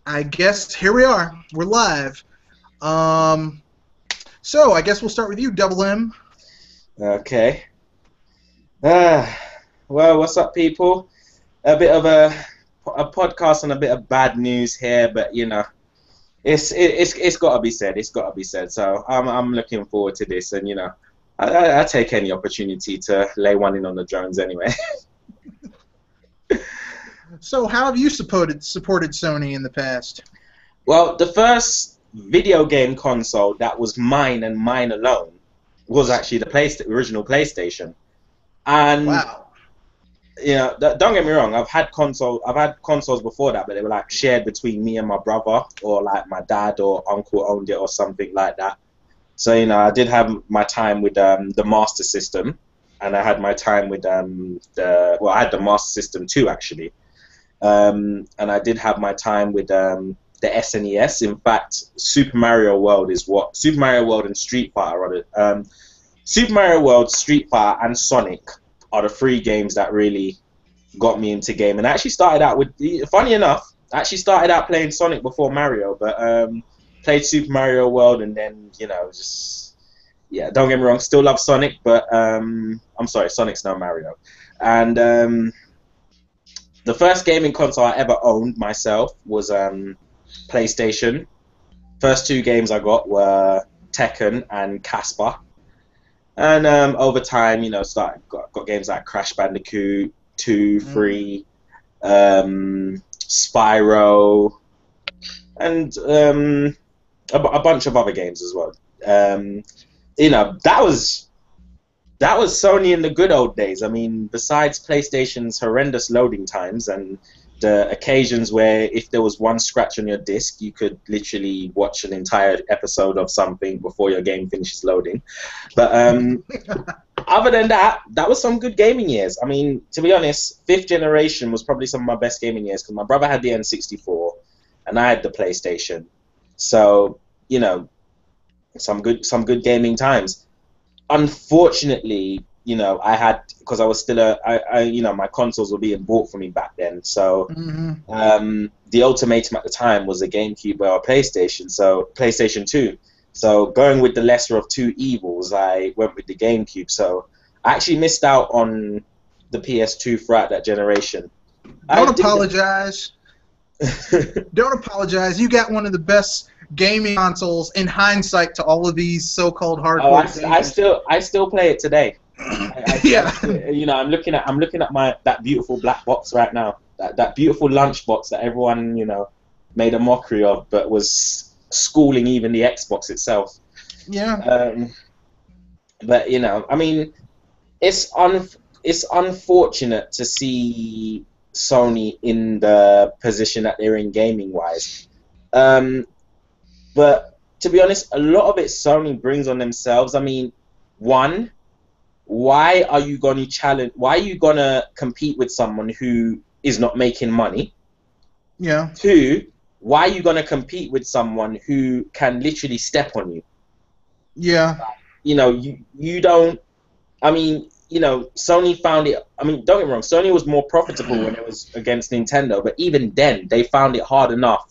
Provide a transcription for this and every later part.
I guess here we are. We're live. Um, so I guess we'll start with you, Double M. Okay. Ah, well, what's up, people? A bit of a podcast and a bit of bad news here, but it's got to be said. It's got to be said. So I'm looking forward to this, and I take any opportunity to lay one in on the Jones anyway. So how have you supported Sony in the past? Well, the first video game console that was mine and mine alone was actually the original PlayStation, and Wow. don't get me wrong. I've had consoles before that, but they were like shared between me and my brother, or like my dad or uncle owned it, or something like that. So I did have my time with the Master System, and I had my time with I had the Master System too, actually, and I did have my time with the SNES. In fact, Super Mario World and Street Fighter Super Mario World, Street Fighter, and Sonic are the three games that really got me into game. And I actually started out with, funny enough, I actually started out playing Sonic before Mario, but played Super Mario World, and then don't get me wrong, still love Sonic, but I'm sorry, Sonic's no Mario. And the first gaming console I ever owned myself was PlayStation. First two games I got were Tekken and Casper. And over time, got games like Crash Bandicoot 2, 3, Spyro, and a bunch of other games as well. That was Sony in the good old days. I mean, besides PlayStation's horrendous loading times and the occasions where if there was one scratch on your disc, you could literally watch an entire episode of something before your game finishes loading. But other than that, that was some good gaming years. I mean, to be honest, fifth generation was probably some of my best gaming years because my brother had the N64 and I had the PlayStation. So, some good gaming times. Unfortunately, I had, because I was still my consoles were being bought for me back then. So the ultimatum at the time was a GameCube or a PlayStation. So PlayStation 2. So going with the lesser of two evils, I went with the GameCube. So I actually missed out on the PS2 throughout that generation. Don't apologize. Don't apologize. You got one of the best gaming consoles in hindsight to all of these so-called hardcore gamers. I still play it today. Yeah. I'm looking at that beautiful black box right now. That beautiful lunch box that everyone made a mockery of, but was schooling even the Xbox itself. Yeah. But I mean, it's unfortunate to see Sony in the position that they're in gaming wise. But to be honest, a lot of it Sony brings on themselves. I mean, one, why are you going to compete with someone who is not making money? Yeah. Two, why are you going to compete with someone who can literally step on you? Yeah. You don't. I mean, Sony found it. I mean, don't get me wrong. Sony was more profitable when it was against Nintendo, but even then, they found it hard enough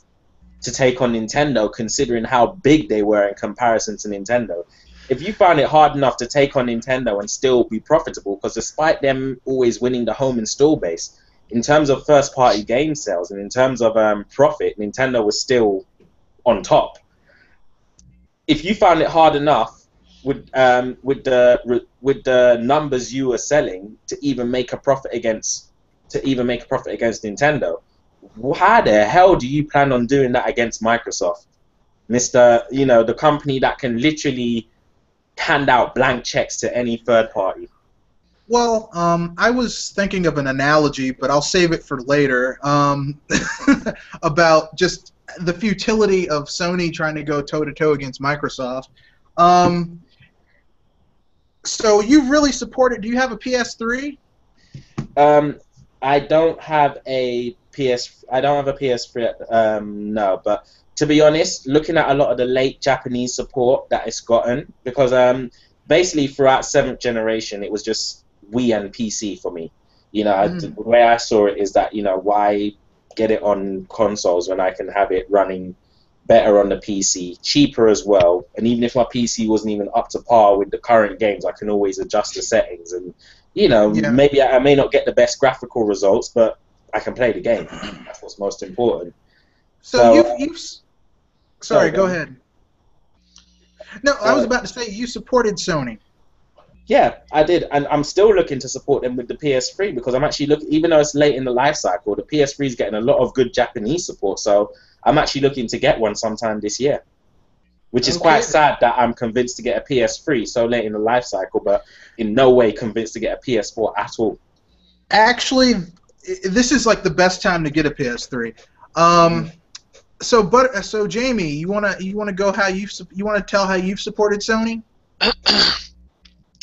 to take on Nintendo, considering how big they were in comparison to Nintendo. If you found it hard enough to take on Nintendo and still be profitable, because despite them always winning the home install base, in terms of first-party game sales and in terms of profit, Nintendo was still on top. If you found it hard enough with the numbers you were selling to even make a profit against Nintendo, how the hell do you plan on doing that against Microsoft, the company that can literally hand out blank checks to any third party? Well, I was thinking of an analogy, but I'll save it for later, about just the futility of Sony trying to go toe-to-toe against Microsoft. So you really support it. Do you have a PS3? I don't have a PS3. No, but to be honest, looking at a lot of the late Japanese support that it's gotten, because basically throughout 7th generation, it was just Wii and PC for me. The way I saw it is that why get it on consoles when I can have it running better on the PC, cheaper as well. And even if my PC wasn't even up to par with the current games, I can always adjust the settings. And, you know, maybe I may not get the best graphical results, but I can play the game. That's what's most important. So sorry, go ahead. No, I was about to say you supported Sony. Yeah, I did, and I'm still looking to support them with the PS3 because I'm actually looking, even though it's late in the life cycle, the PS3 is getting a lot of good Japanese support, so I'm actually looking to get one sometime this year, which is quite sad that I'm convinced to get a PS3 so late in the life cycle, but in no way convinced to get a PS4 at all. Actually, this is like the best time to get a PS3. So Jamie, you wanna go how you want to tell how you've supported Sony?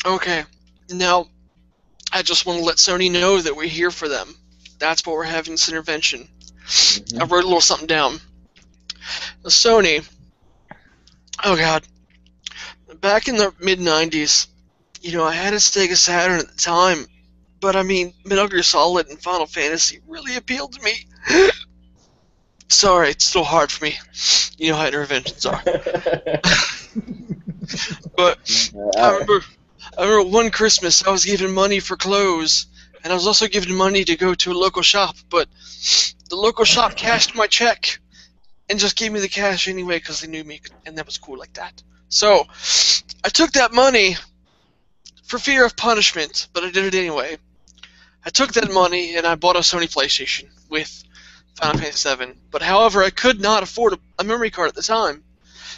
Okay, now I just want to let Sony know that we're here for them. That's what we're having this intervention. I wrote a little something down. Sony, oh god, back in the mid-90s, you know, I had a Sega Saturn at the time, but I mean, Metal Gear Solid and Final Fantasy really appealed to me. Sorry, it's still hard for me. You know how interventions are. But I remember one Christmas I was given money for clothes, and I was also given money to go to a local shop, but the local shop cashed my check and just gave me the cash anyway because they knew me, and that was cool like that. So I took that money for fear of punishment, but I did it anyway. I took that money and I bought a Sony PlayStation with Final Fantasy VII, but however I could not afford a memory card at the time.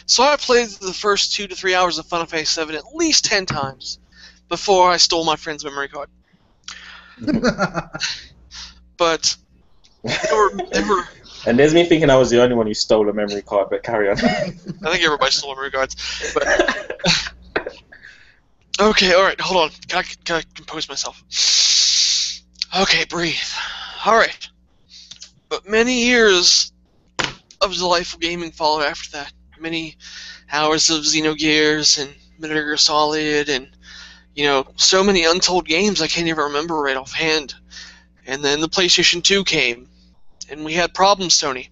So I played the first 2 to 3 hours of Final Fantasy VII at least 10 times before I stole my friend's memory card. But they were and there's me thinking I was the only one who stole a memory card, but carry on. I think everybody stole memory cards. But okay, alright, hold on. Can I compose myself? Okay, breathe. Alright. But many years of delightful gaming followed after that. Many hours of Xenogears and Metal Gear Solid and, you know, so many untold games I can't even remember right offhand. And then the PlayStation 2 came, and we had problems, Sony.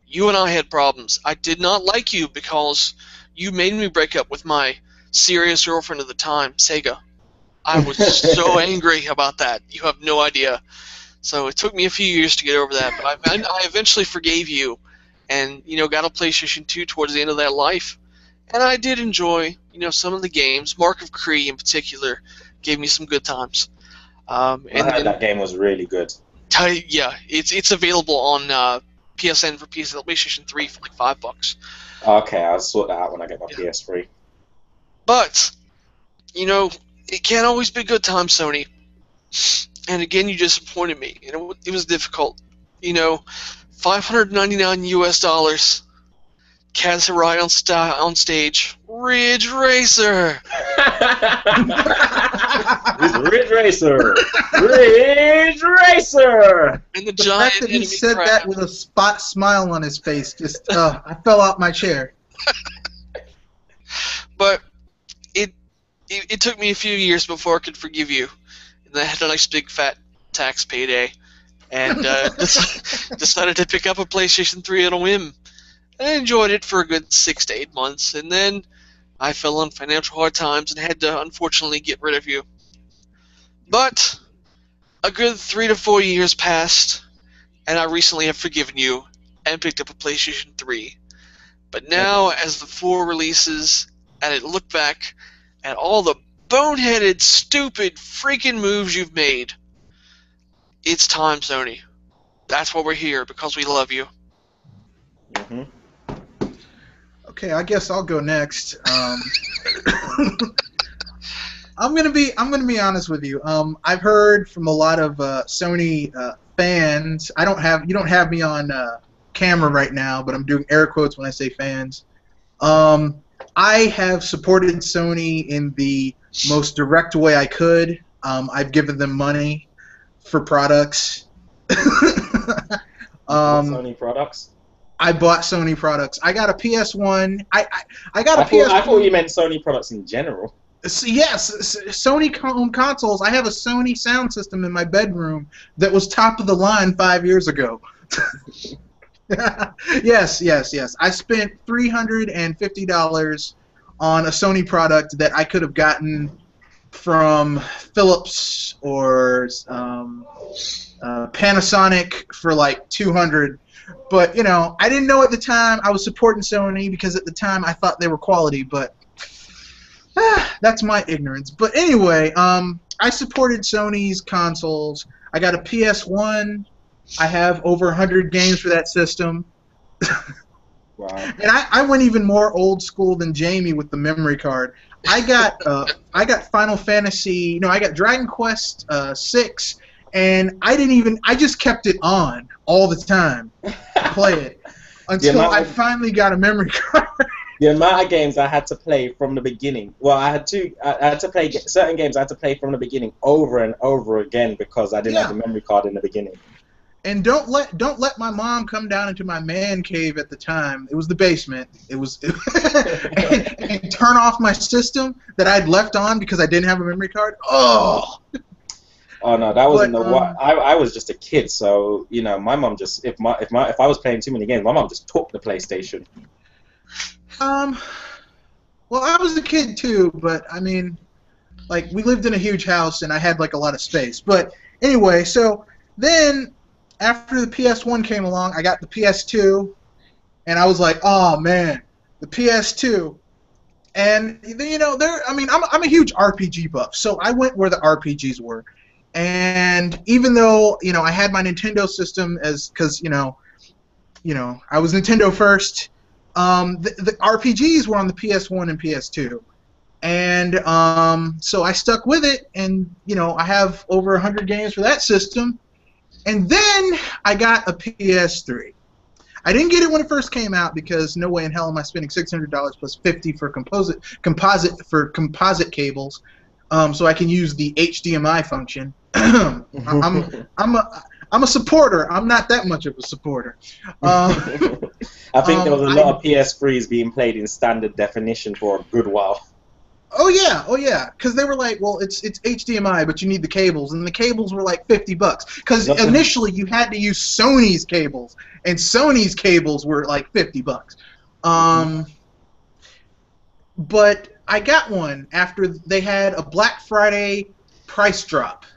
You and I had problems. I did not like you because you made me break up with my serious girlfriend at the time, Sega. I was so angry about that. You have no idea. So it took me a few years to get over that, but I eventually forgave you, and, you know, got a PlayStation 2 towards the end of that life. And I did enjoy, you know, some of the games. Mark of Kree in particular gave me some good times. That game was really good. Yeah, it's available on PSN for PlayStation 3 for like $5. Okay, I'll sort that out when I get my PS3. But, you know, it can't always be good times, Sony. And again, you disappointed me. You know, it was difficult. You know, $599 US. Kaz Hirai on stage. Ridge Racer. Ridge Racer. Ridge Racer. And the fact that he said that with a smile on his face, just I fell out my chair. But it took me a few years before I could forgive you. And I had a nice big fat tax payday, and decided to pick up a PlayStation 3 on a whim. I enjoyed it for a good 6 to 8 months, and then I fell on financial hard times and had to unfortunately get rid of you. But a good 3 to 4 years passed, and I recently have forgiven you and picked up a PlayStation 3. But now, as the 4 releases, and I look back at all the boneheaded, stupid, freaking moves you've made, it's time, Sony. That's why we're here, because we love you. Mm-hmm. Okay, I guess I'll go next. I'm gonna be honest with you. I've heard from a lot of Sony fans. You don't have me on camera right now, but I'm doing air quotes when I say fans. I have supported Sony in the most direct way I could. I've given them money for products. Sony products? I bought Sony products. I got a PS1. I thought you meant Sony products in general. Yes, Sony home consoles. I have a Sony sound system in my bedroom that was top of the line 5 years ago. Yes, yes, yes. I spent $350 on a Sony product that I could have gotten from Philips or Panasonic for like 200. But you know, I didn't know at the time. I was supporting Sony because at the time I thought they were quality. But that's my ignorance. But anyway, I supported Sony's consoles. I got a PS1. I have over 100 games for that system. Wow. And I went even more old school than Jamie with the memory card. I got Final Fantasy. No, I got Dragon Quest 6, and I just kept it on all the time to play it until I finally got a memory card. The amount of games I had to play from the beginning. Well, I had to play certain games. I had to play from the beginning over and over again because I didn't have the memory card in the beginning. And don't let my mom come down into my man cave at the time. It was the basement. And turn off my system that I'd left on because I didn't have a memory card. Oh. Oh no, that wasn't I was just a kid, so you know, my mom just if I was playing too many games, my mom just took the PlayStation. Well, I was a kid too, but I mean, like we lived in a huge house and I had like a lot of space. But anyway, so then after the PS1 came along, I got the PS2, and I was like, oh man, the PS2. And you know, I'm a huge RPG buff, so I went where the RPGs were. And even though, you know, I had my Nintendo system because you know, I was Nintendo first. The RPGs were on the PS1 and PS2, and so I stuck with it, and you know, I have over 100 games for that system. And then I got a PS3. I didn't get it when it first came out because no way in hell am I spending $600 plus $50 for composite cables, so I can use the HDMI function. I'm a supporter. I'm not that much of a supporter. I think there was a lot of PS3s being played in standard definition for a good while. Oh yeah, because they were like, well, it's HDMI, but you need the cables, and the cables were like $50. Because initially you had to use Sony's cables, and Sony's cables were like $50. But I got one after they had a Black Friday price drop,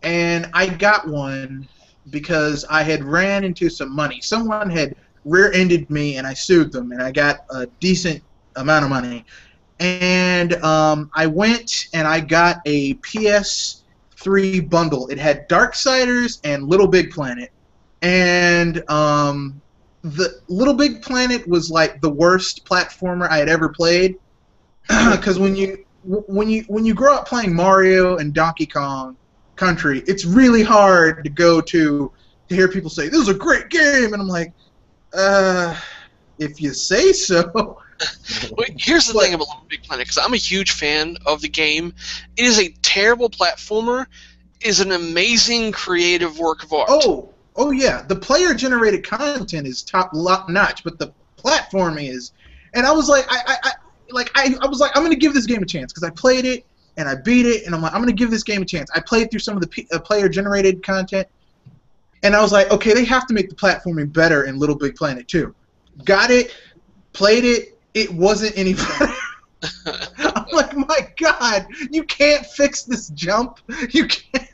and I got one because I had ran into some money. Someone had rear-ended me, and I sued them, and I got a decent amount of money. And I went and I got a PS3 bundle. It had Darksiders and Little Big Planet. And the Little Big Planet was like the worst platformer I had ever played. Because when you grow up playing Mario and Donkey Kong Country, it's really hard to go to hear people say, "This is a great game," and I'm like, if you say so. Wait, here's the thing about Little Big Planet, because I'm a huge fan of the game. It is a terrible platformer. It is an amazing creative work of art. Oh yeah, the player-generated content is top notch, but the platforming is. And I was like, I was like, I'm gonna give this game a chance because I played it and I beat it, and I'm like, I'm gonna give this game a chance. I played through some of the player-generated content, and I was like, okay, they have to make the platforming better in Little Big Planet too. Got it, played it. It wasn't any better. I'm like, my God, you can't fix this jump. You can't.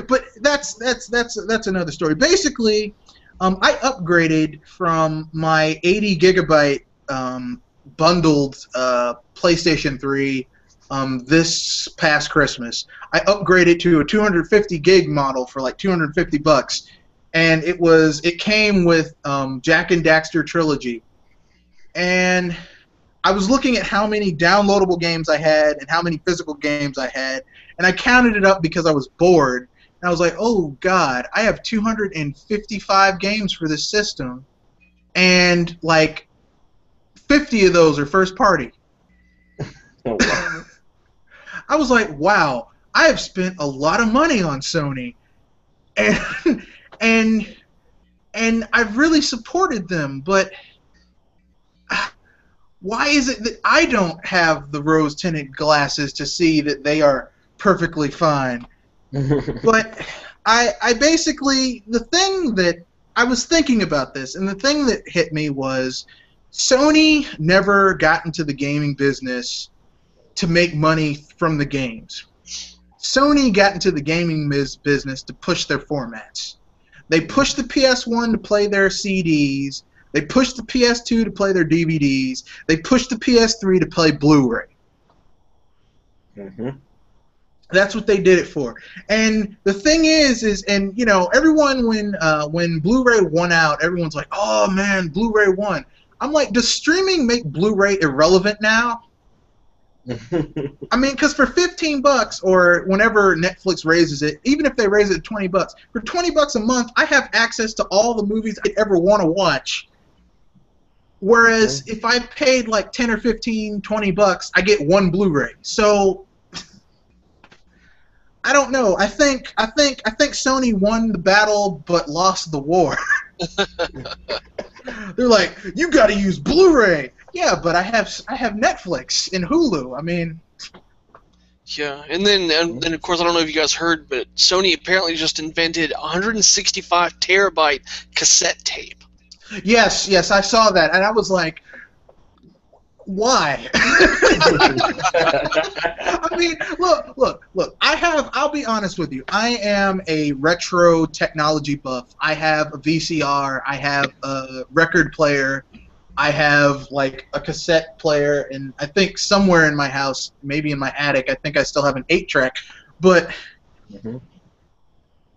But that's another story. Basically, I upgraded from my 80 gigabyte bundled PlayStation 3 this past Christmas. I upgraded to a 250 gig model for like $250, and it came with Jak and Daxter Trilogy. And I was looking at how many downloadable games I had and how many physical games I had, and I counted it up because I was bored. And I was like, oh, God, I have 255 games for this system, and like 50 of those are first party. Oh, wow. I was like, wow, I have spent a lot of money on Sony, and I've really supported them, but why is it that I don't have the rose-tinted glasses to see that they are perfectly fine? But I basically, the thing that I was thinking about this, and the thing that hit me was Sony never got into the gaming business to make money from the games. Sony got into the gaming business to push their formats. They pushed the PS1 to play their CDs. They pushed the PS2 to play their DVDs. They pushed the PS3 to play Blu-ray. Mm-hmm. That's what they did it for. And the thing is and you know, everyone when Blu-ray won out, everyone's like, "Oh man, Blu-ray won." I'm like, does streaming make Blu-ray irrelevant now? I mean, because for $15 or whenever Netflix raises it, even if they raise it to $20, for $20 a month, I have access to all the movies I ever want to watch. Whereas if I paid like 10 or 15, $20, I get one Blu-ray. So I don't know. I think Sony won the battle but lost the war. They're like, you got to use Blu-ray. Yeah, but I have Netflix and Hulu. I mean, yeah, and then of course I don't know if you guys heard, but Sony apparently just invented 165 terabyte cassette tape. Yes, I saw that, and I was like, why? I mean, look. I'll be honest with you. I am a retro technology buff. I have a VCR. I have a record player. I have like a cassette player, and I think somewhere in my house, maybe in my attic, I think I still have an 8-track. But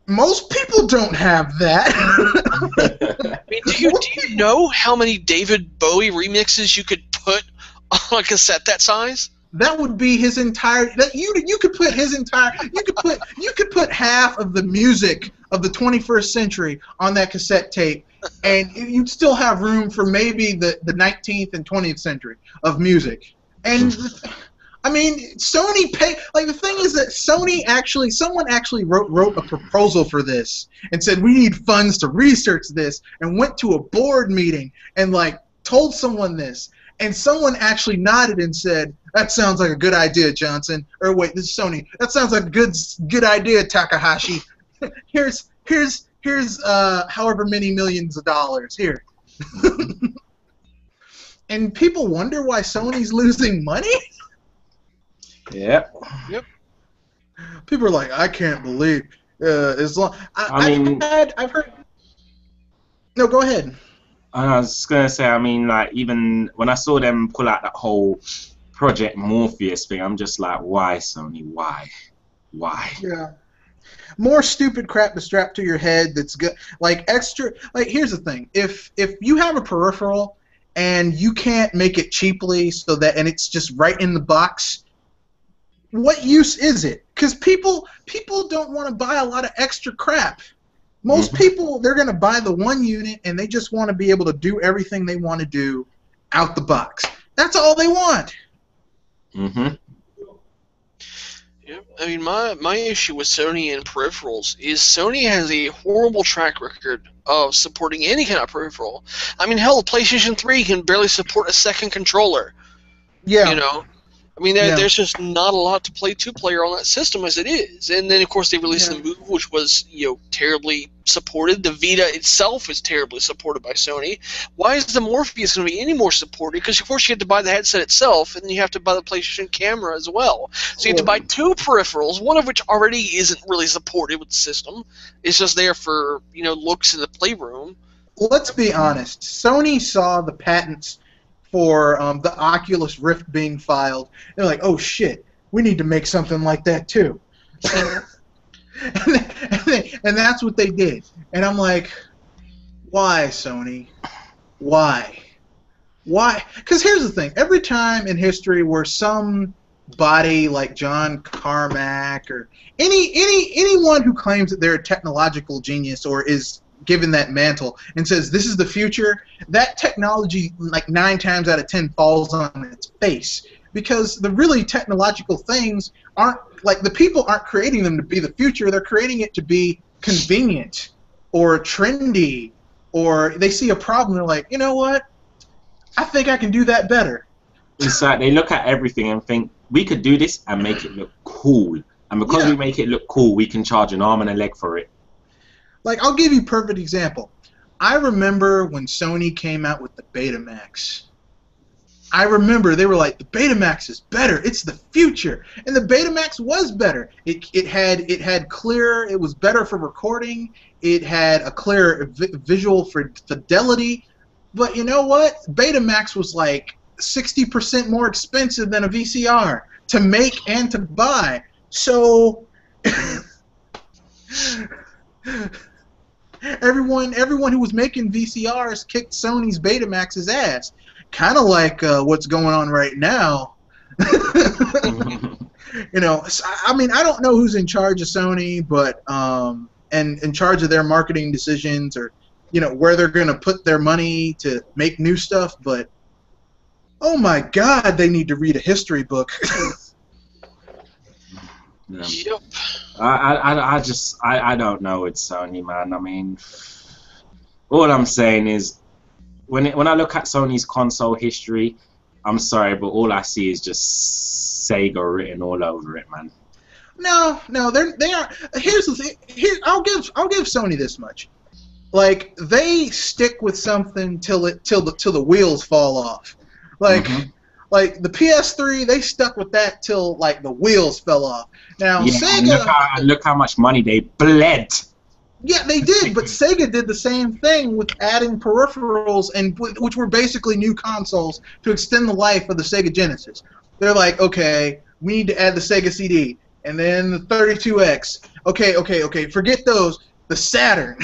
most people don't have that. I mean, do you know how many David Bowie remixes you could put on a cassette that size? That would be his entire. You could put his entire. You could put half of the music of the 21st century on that cassette tape, and you'd still have room for maybe the 19th and 20th century of music. And I mean, Sony paid. Like, the thing is that someone actually wrote a proposal for this and said we need funds to research this, and went to a board meeting and like told someone this. And someone actually nodded and said, "That sounds like a good idea, Johnson." Or wait, this is Sony. "That sounds like a good idea, Takahashi. Here's however many millions of dollars here." And people wonder why Sony's losing money. Yep. People are like, "I can't believe as long." I've heard. No, go ahead. I was just gonna say, I mean, like, even when I saw them pull out that whole Project Morpheus thing, I'm just like, why, Sony? Why? Yeah. More stupid crap to strap to your head that's good. Like, extra. Like, here's the thing: if you have a peripheral and you can't make it cheaply, and it's just right in the box, what use is it? Because people don't want to buy a lot of extra crap. Most people, they're going to buy the one unit, and they just want to be able to do everything they want to do out the box. That's all they want. Yeah, I mean, my issue with Sony and peripherals is Sony has a horrible track record of supporting any kind of peripheral. I mean, hell, the PlayStation 3 can barely support a second controller. Yeah. You know? I mean, there's just not a lot to play two-player on that system as it is. And then, of course, they released the Move, which was, terribly supported. The Vita itself is terribly supported by Sony. Why is the Morpheus going to be any more supported? Because, of course, you have to buy the headset itself, and then you have to buy the PlayStation camera as well. So you have to buy two peripherals, one of which already isn't really supported with the system. It's just there for, looks in the playroom. Let's be honest. Sony saw the patents for the Oculus Rift being filed. They're like, "Oh shit, we need to make something like that too." and that's what they did. And I'm like, why, Sony? Why? Because here's the thing: every time in history where somebody like John Carmack or anyone who claims that they're a technological genius or is given that mantle and says this is the future, that technology, like 9 times out of 10, falls on its face, because the really technological things aren't, like, the people aren't creating them to be the future. They're creating it to be convenient or trendy, or they see a problem, they're like, you know what, I think I can do that better. It's like they look at everything and think, we could do this and make it look cool, and because we make it look cool, we can charge an arm and a leg for it. Like, I'll give you a perfect example. I remember when Sony came out with the Betamax. I remember they were like, the Betamax is better. It's the future, and the Betamax was better. It had clear. It was better for recording. It had a clear visual for fidelity. But you know what? Betamax was like 60% more expensive than a VCR to make and to buy. So everyone who was making VCRs kicked Sony's Betamax's ass. Kind of like what's going on right now. You know, I mean, I don't know who's in charge of Sony, but and in charge of their marketing decisions, or you know, where they're going to put their money to make new stuff. But oh my God, they need to read a history book. Yeah. Yep. I don't know with Sony, man. I mean, all I'm saying is, when I look at Sony's console history, I'm sorry, but all I see is just Sega written all over it, man. No, they are. Here's the thing. I'll give Sony this much. Like, they stick with something till the wheels fall off. Like, like the PS3, they stuck with that till like the wheels fell off. Now Yeah, Sega, look how much money they bled. yeah, they did, but Sega did the same thing with adding peripherals, and which were basically new consoles to extend the life of the Sega Genesis. They're like, okay, we need to add the Sega CD, and then the 32X. Okay, forget those. The Saturn.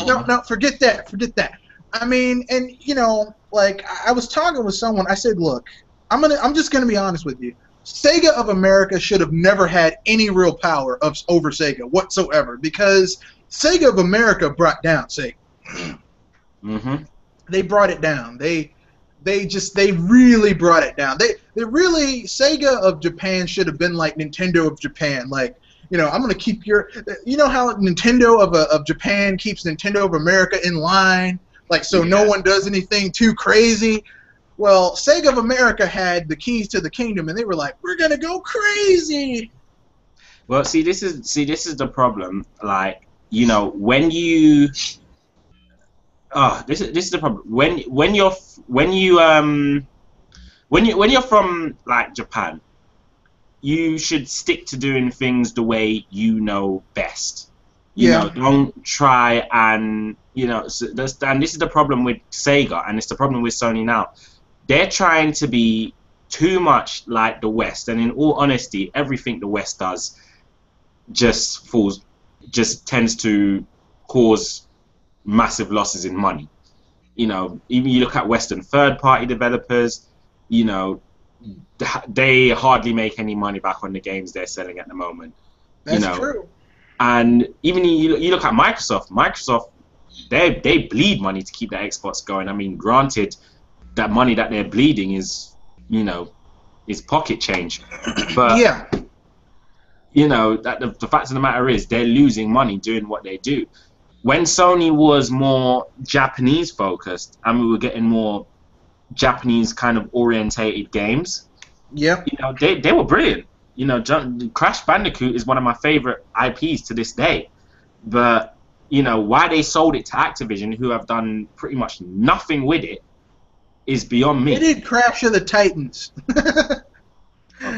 No, forget that. I mean, and you know, like I was talking with someone. I said, look, I'm just gonna be honest with you. Sega of America should have never had any real power over Sega whatsoever, because Sega of America brought down Sega. They brought it down. They really brought it down. They really, Sega of Japan should have been like Nintendo of Japan. Like, you know, I'm gonna keep you know how Nintendo of Japan keeps Nintendo of America in line, like so no one does anything too crazy. Well, Sega of America had the keys to the kingdom, and they were like, "We're gonna go crazy." Well, this is the problem. Like, you know, when you, this is the problem. When you're from like Japan, you should stick to doing things the way you know best. You know, don't try and, you know, and this is the problem with Sega, and it's the problem with Sony now. They're trying to be too much like the West, and in all honesty, everything the West does just tends to cause massive losses in money. You know, even you look at Western third-party developers, you know, they hardly make any money back on the games they're selling at the moment. That's true. And even you look at Microsoft, they bleed money to keep their Xbox going. I mean, granted, that money that they're bleeding is, you know, is pocket change. But yeah, you know, that the fact of the matter is they're losing money doing what they do. When Sony was more Japanese focused and we were getting more Japanese kind of orientated games, you know, they were brilliant. You know, Crash Bandicoot is one of my favorite IPs to this day. But, you know, why they sold it to Activision, who have done pretty much nothing with it, is beyond me. They did Crash of the Titans.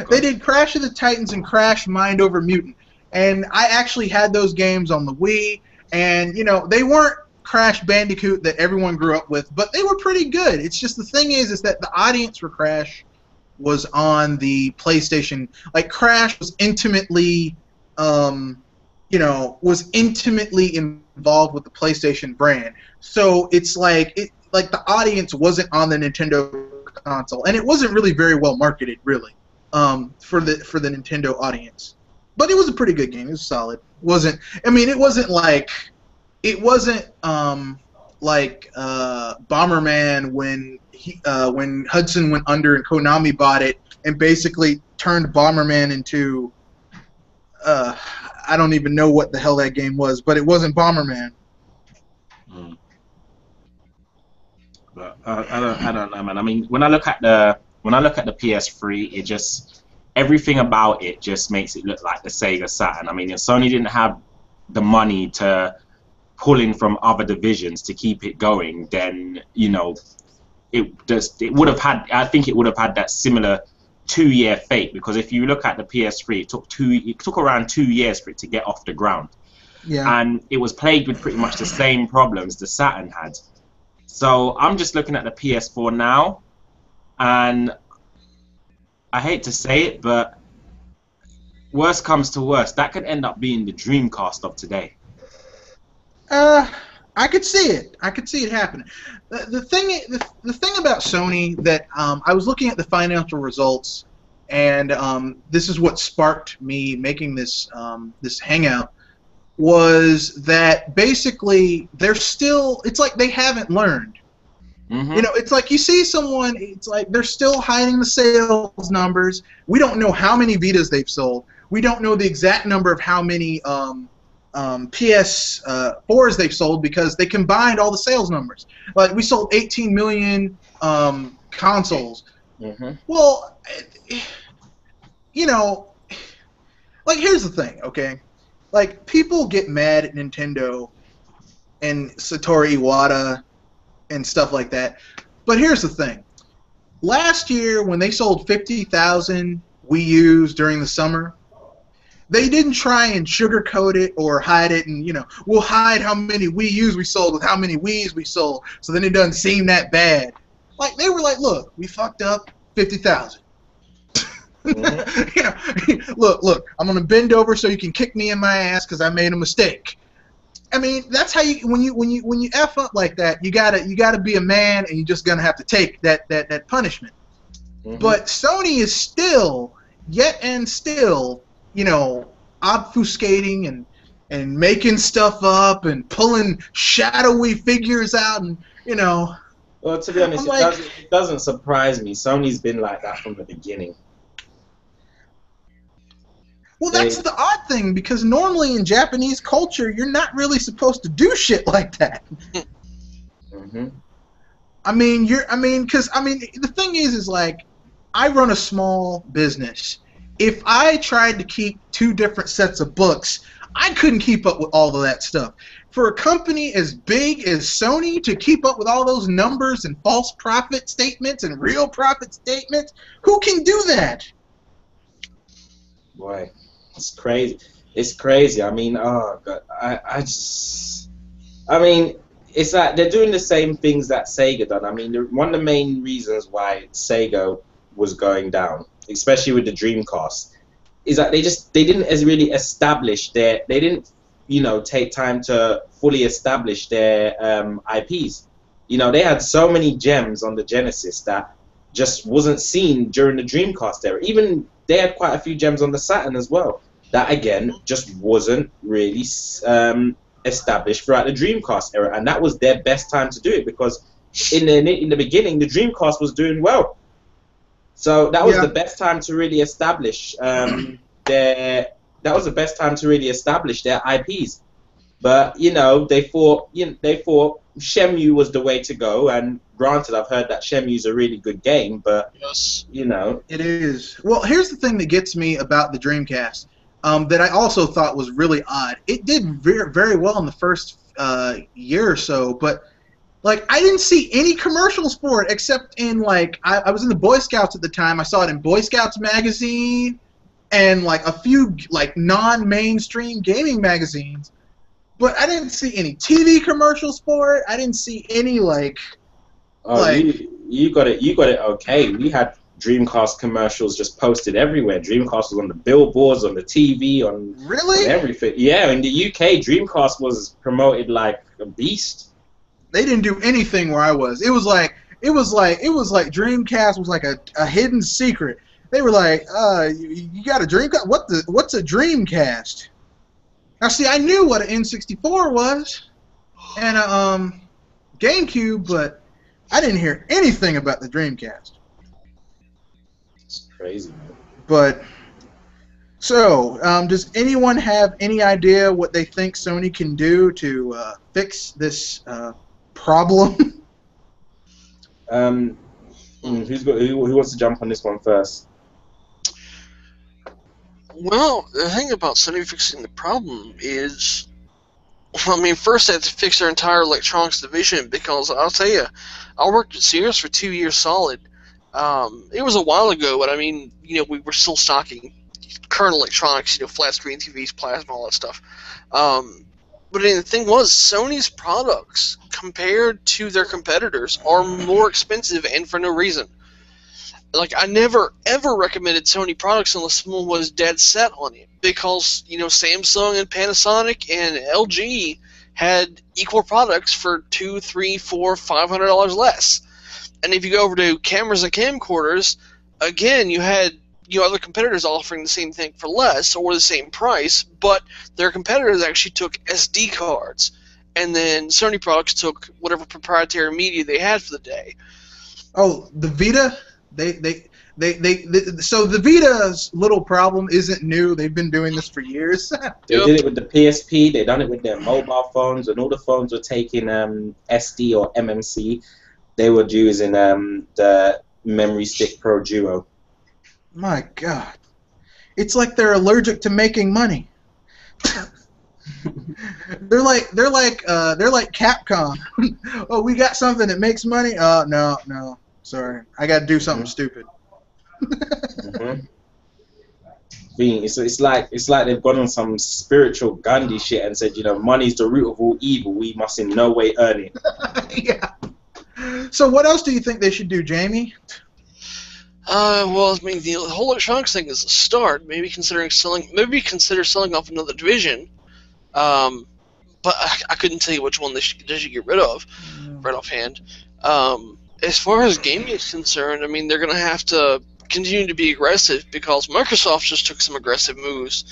They did Crash of the Titans and Crash Mind Over Mutant. And I actually had those games on the Wii. And, you know, they weren't Crash Bandicoot that everyone grew up with, but they were pretty good. It's just the thing is that the audience for Crash was on the PlayStation. Like, Crash was intimately, you know, involved with the PlayStation brand. So it's like the audience wasn't on the Nintendo console, and it wasn't really very well marketed, really, for the Nintendo audience. But it was a pretty good game. It was solid. It wasn't like Bomberman when Hudson went under and Konami bought it and basically turned Bomberman into I don't even know what the hell that game was, but it wasn't Bomberman. But I don't know, man. I mean, when I look at the PS3, it just, everything about it just makes it look like the Sega Saturn. I mean, if Sony didn't have the money to pulling from other divisions to keep it going, then you know it would have had. I think it would have had that similar 2-year fate, because if you look at the PS3, it took around 2 years for it to get off the ground. Yeah. And it was plagued with pretty much the same problems the Saturn had. So I'm just looking at the PS4 now, and I hate to say it, but worst comes to worst, that could end up being the Dreamcast of today. I could see it. I could see it happening. The thing about Sony that I was looking at the financial results, and this is what sparked me making this this hangout, was that basically they're still. It's like they haven't learned. Mm-hmm. You know, it's like you see someone. It's like they're still hiding the sales numbers. We don't know how many Vitas they've sold. We don't know the exact number of how many PS4s they've sold, because they combined all the sales numbers. Like, we sold 18 million consoles. Mm-hmm. Well, you know, like, here's the thing, okay? Like, people get mad at Nintendo and Satoru Iwata and stuff like that. But here's the thing. Last year, when they sold 50,000 Wii U's during the summer, they didn't try and sugarcoat it or hide it, and, you know, we'll hide how many Wii U's we sold with how many Wii's we sold, so then it doesn't seem that bad. Like, they were like, look, we fucked up 50,000. Mm-hmm. You know, look, I'm gonna bend over so you can kick me in my ass because I made a mistake. I mean, that's how you when you F up like that, you gotta be a man, and you're just gonna have to take that punishment. Mm-hmm. But Sony is still, you know, obfuscating and making stuff up and pulling shadowy figures out, and, you know. Well, to be honest, it doesn't surprise me. Sony's been like that from the beginning. Well, that's the odd thing, because normally in Japanese culture, you're not really supposed to do shit like that. Mm-hmm. Because the thing is like, I run a small business. If I tried to keep 2 different sets of books, I couldn't keep up with all of that stuff. For a company as big as Sony to keep up with all those numbers and false profit statements and real profit statements, who can do that? Boy, it's crazy. It's crazy. I mean, oh God, I mean, it's like they're doing the same things that Sega done. I mean, one of the main reasons why Sega was going down, especially with the Dreamcast, is that they didn't really establish they didn't, you know, take time to fully establish their IPs. You know, they had so many gems on the Genesis that just wasn't seen during the Dreamcast era. Even they had quite a few gems on the Saturn as well that, again, just wasn't really established throughout the Dreamcast era, and that was their best time to do it, because in the beginning the Dreamcast was doing well. So that was the best time to really establish their IPs. But, you know, they thought Shenmue was the way to go, and granted, I've heard that Shenmue's a really good game, but yes, you know, it is. Well, here's the thing that gets me about the Dreamcast, that I also thought was really odd. It did very, very well in the first year or so, but like, I didn't see any commercials for it, except in, like, I was in the Boy Scouts at the time. I saw it in Boy Scouts magazine and, like, a few, like, non-mainstream gaming magazines. But I didn't see any TV commercials for it. I didn't see any, like... you got it okay. We had Dreamcast commercials just posted everywhere. Dreamcast was on the billboards, on the TV, on everything. Yeah, in the UK, Dreamcast was promoted like a beast. They didn't do anything where I was. It was like Dreamcast was like a hidden secret. They were like, you got a Dreamcast? What's a Dreamcast? Now, see, I knew what an N64 was and a GameCube, but I didn't hear anything about the Dreamcast. It's crazy, man. But, so, does anyone have any idea what they think Sony can do to fix this problem? Who wants to jump on this one first? Well, the thing about Sony fixing the problem is I mean, first they had to fix their entire electronics division because I'll tell you, I worked at Sears for 2 years solid. It was a while ago, but I mean, we were still stocking current electronics, flat screen TVs, plasma, all that stuff. But the thing was, Sony's products, compared to their competitors, are more expensive and for no reason. Like, I never, ever recommended Sony products unless someone was dead set on it. Because, Samsung and Panasonic and LG had equal products for $200, $300, $400, $500 less. And if you go over to cameras and camcorders, again, you had other competitors offering the same thing for less or the same price, but their competitors actually took SD cards. And then Sony products took whatever proprietary media they had for the day. Oh, the Vita? So the Vita's little problem isn't new. They've been doing this for years. They did it with the PSP. They done it with their mobile phones. When all the phones were taking SD or MMC, they were using the Memory Stick Pro Duo. My God, it's like they're allergic to making money. They're like Capcom. Oh, we got something that makes money. No. Sorry, I got to do something stupid. It's like they've gone on some spiritual Gandhi shit and said, money's the root of all evil. We must in no way earn it. Yeah. So what else do you think they should do, Jamie? Well, I mean, the whole electronics thing is a start. Maybe consider selling off another division. But I couldn't tell you which one they should get rid of, right offhand. As far as gaming is concerned, I mean, they're going to have to continue to be aggressive because Microsoft just took some aggressive moves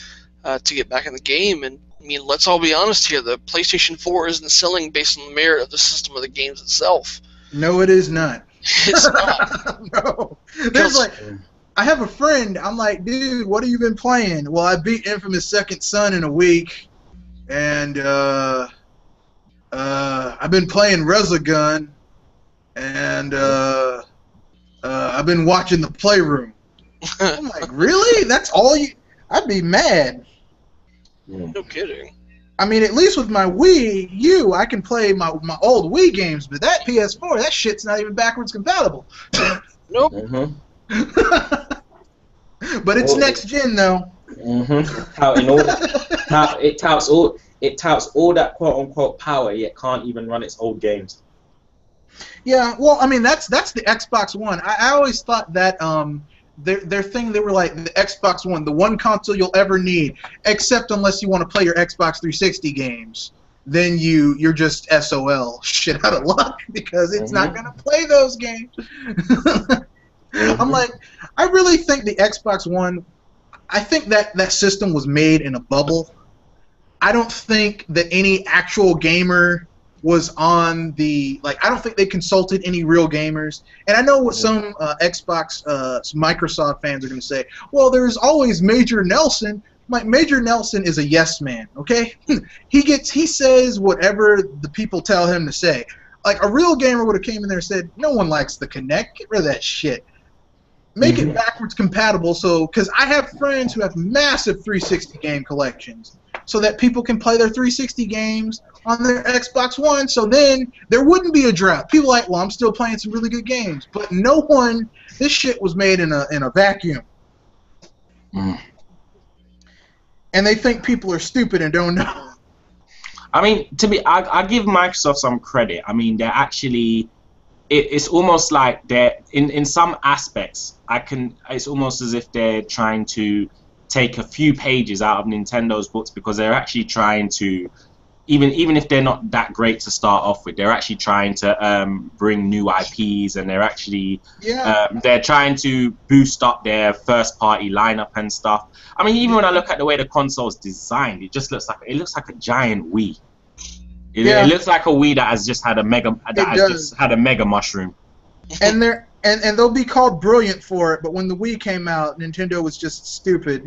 to get back in the game. And, I mean, let's all be honest here. The PlayStation 4 isn't selling based on the merit of the system of the games itself. No, it is not. It's not. No. There's I have a friend. I'm like, dude, what have you been playing? Well, I beat Infamous Second Son in a week. And I've been playing Resogun. And I've been watching The Playroom. I'm like, really? That's all you? I'd be mad. No kidding. I mean, at least with my Wii U, I can play my old Wii games, but that PS4, that shit's not even backwards compatible. Nope. But it's next gen though. It touts all that quote unquote power, yet can't even run its old games. Yeah, well, I mean that's the Xbox One. I always thought that their thing, they were like the Xbox One, the one console you'll ever need, except unless you want to play your Xbox 360 games. Then you're just SOL, shit out of luck, because it's not gonna play those games. I'm like, I really think the Xbox One, I think that system was made in a bubble. I don't think that any actual gamer was on the, I don't think they consulted any real gamers. And I know what some Xbox, Microsoft fans are going to say. Well, there's always Major Nelson. Like, Major Nelson is a yes man, okay? He says whatever the people tell him to say. Like, a real gamer would have came in there and said, no one likes the Kinect. Get rid of that shit. Make it backwards compatible, because I have friends who have massive 360 game collections, so that people can play their 360 games on their Xbox One, so then there wouldn't be a drought. People are like, well, I'm still playing some really good games, but this shit was made in a vacuum. And they think people are stupid and don't know. I mean, I give Microsoft some credit. I mean, they're actually, it's almost like they're, in some aspects, it's almost as if they're trying to take a few pages out of Nintendo's books, because they're actually trying to, even if they're not that great to start off with, they're actually trying to bring new IPs, and they're actually they're trying to boost up their first party lineup and stuff. I mean, even when I look at the way the console's designed, it just looks like a giant Wii. It looks like a Wii that has just had a mega mushroom. And they'll be called brilliant for it, but when the Wii came out, Nintendo was just stupid.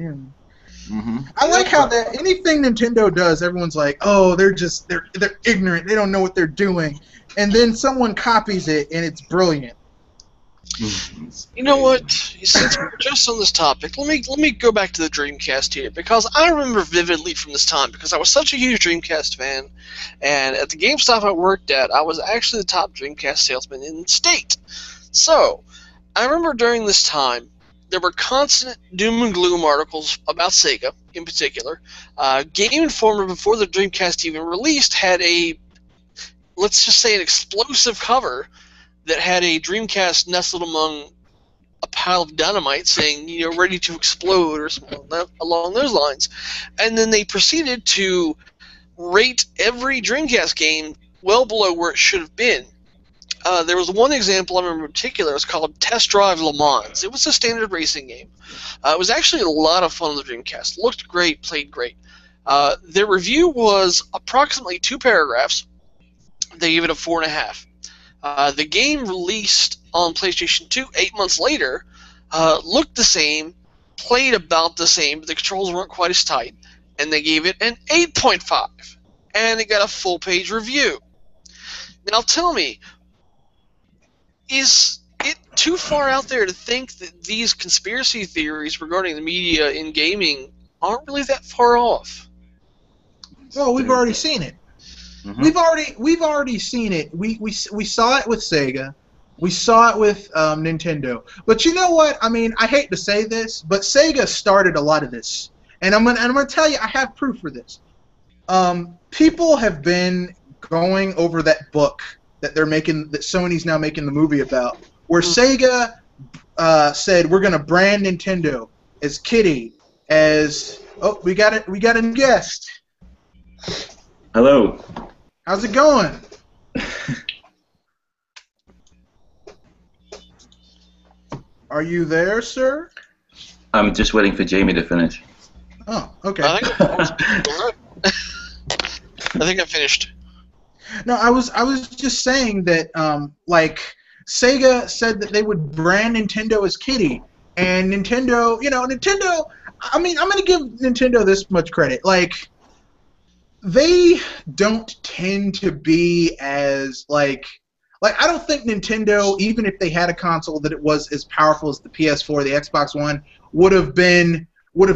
I like how that anything Nintendo does, everyone's like, oh, they're ignorant, they don't know what they're doing, and then someone copies it and it's brilliant. You know what? Since we're just on this topic, let me go back to the Dreamcast here, because I remember vividly from this time, because I was such a huge Dreamcast fan, and at the GameStop I worked at, I was actually the top Dreamcast salesman in the state. So, I remember during this time, there were constant doom and gloom articles about Sega, in particular. Game Informer, before the Dreamcast even released, had a, let's just say, an explosive cover that had a Dreamcast nestled among a pile of dynamite saying, you know, ready to explode or something along those lines. And then they proceeded to rate every Dreamcast game well below where it should have been. There was one example I remember in particular. It was called Test Drive Le Mans. It was a standard racing game. It was actually a lot of fun on the Dreamcast. Looked great, played great. Their review was approximately 2 paragraphs. They gave it a 4.5. The game released on PlayStation 2 8 months later, looked the same, played about the same, but the controls weren't quite as tight, and they gave it an 8.5, and it got a full-page review. Now tell me, is it too far out there to think that these conspiracy theories regarding the media in gaming aren't really that far off? Well, we've already seen it. Mm-hmm. We've already seen it. We saw it with Sega. We saw it with Nintendo. But you know what? I mean, I hate to say this, but Sega started a lot of this, and I'm gonna tell you, I have proof for this. People have been going over that book that they're making, that Sony's now making the movie about, where Sega said we're gonna brand Nintendo as Kitty, as we got a guest. Hello. How's it going? Are you there, sir? I'm just waiting for Jamie to finish. Oh, okay. I think I finished. No, I was just saying that like Sega said that they would brand Nintendo as Kitty, and Nintendo, Nintendo. I mean, I'm gonna give Nintendo this much credit, like. They don't tend to be as like I don't think Nintendo, even if they had a console that it was as powerful as the PS4, the Xbox One, would have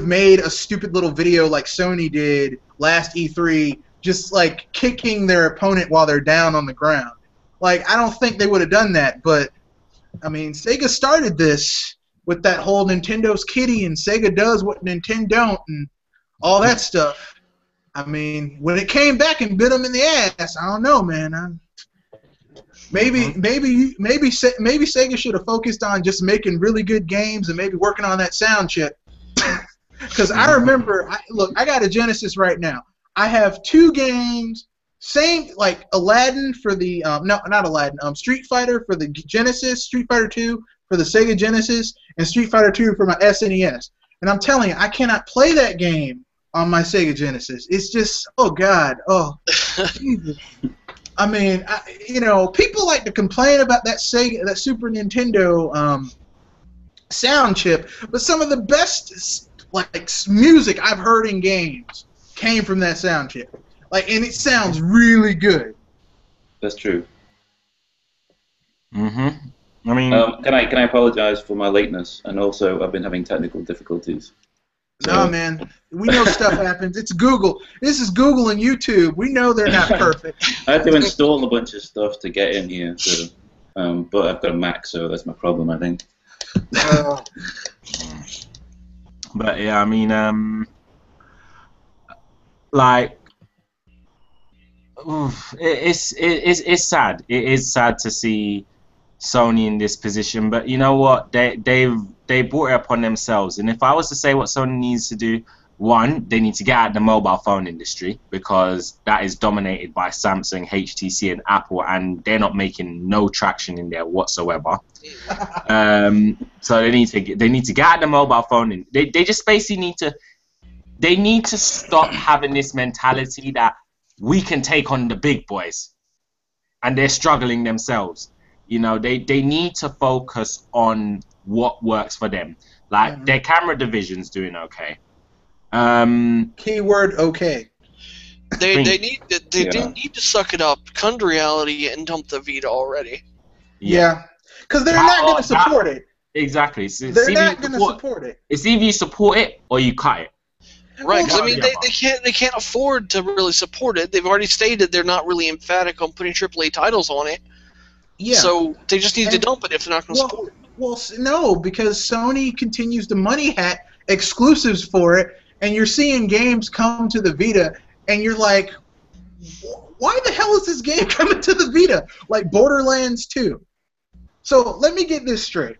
made a stupid little video like Sony did last E3, just like kicking their opponent while they're down on the ground. Like, I don't think they would have done that, but I mean, Sega started this with that whole Nintendo's Kitty and Sega does what Nintendo don't and all that stuff. I mean, when it came back and bit them in the ass, I don't know, man. Maybe Sega should have focused on just making really good games and maybe working on that sound chip. Because I remember, I got a Genesis right now. I have 2 games, same like Aladdin for the no, not Aladdin, Street Fighter for the Genesis, Street Fighter 2 for the Sega Genesis, and Street Fighter 2 for my SNES. And I'm telling you, I cannot play that game on my Sega Genesis. It's just, oh God, oh Jesus. I mean, people like to complain about that Super Nintendo sound chip, but some of the best like music I've heard in games came from that sound chip. Like, and it sounds really good. That's true. I mean, can I apologize for my lateness? And also, I've been having technical difficulties. So. No, man. We know stuff happens. It's Google. This is Google and YouTube. We know they're not perfect. I had to install a bunch of stuff to get in here, so, but I've got a Mac, so that's my problem, I think. But yeah, I mean, like, it's sad. It is sad to see Sony in this position, but you know what? They brought it upon themselves. And if I was to say what Sony needs to do, one, they need to get out of the mobile phone industry, because that is dominated by Samsung, HTC, and Apple, and they're not making no traction in there whatsoever. So they need to get out of the mobile phone. And they just basically need to stop having this mentality that we can take on the big boys, and they're struggling themselves. You know, they need to focus on what works for them. Like, their camera division's doing okay. Keyword okay. They didn't need to suck it up, come to reality, and dump the Vita already. Yeah. Because they're not going to support it. Exactly. They're not going to support it. It's either you support it or you cut it. Right, because I mean, they can't afford to really support it. They've already stated they're not really emphatic on putting AAA titles on it. Yeah. So they just need to dump it if they're not going to support it. Well, no, because Sony continues to money hat exclusives for it, and you're seeing games come to the Vita, and you're like, why the hell is this game coming to the Vita? Like Borderlands 2. So let me get this straight.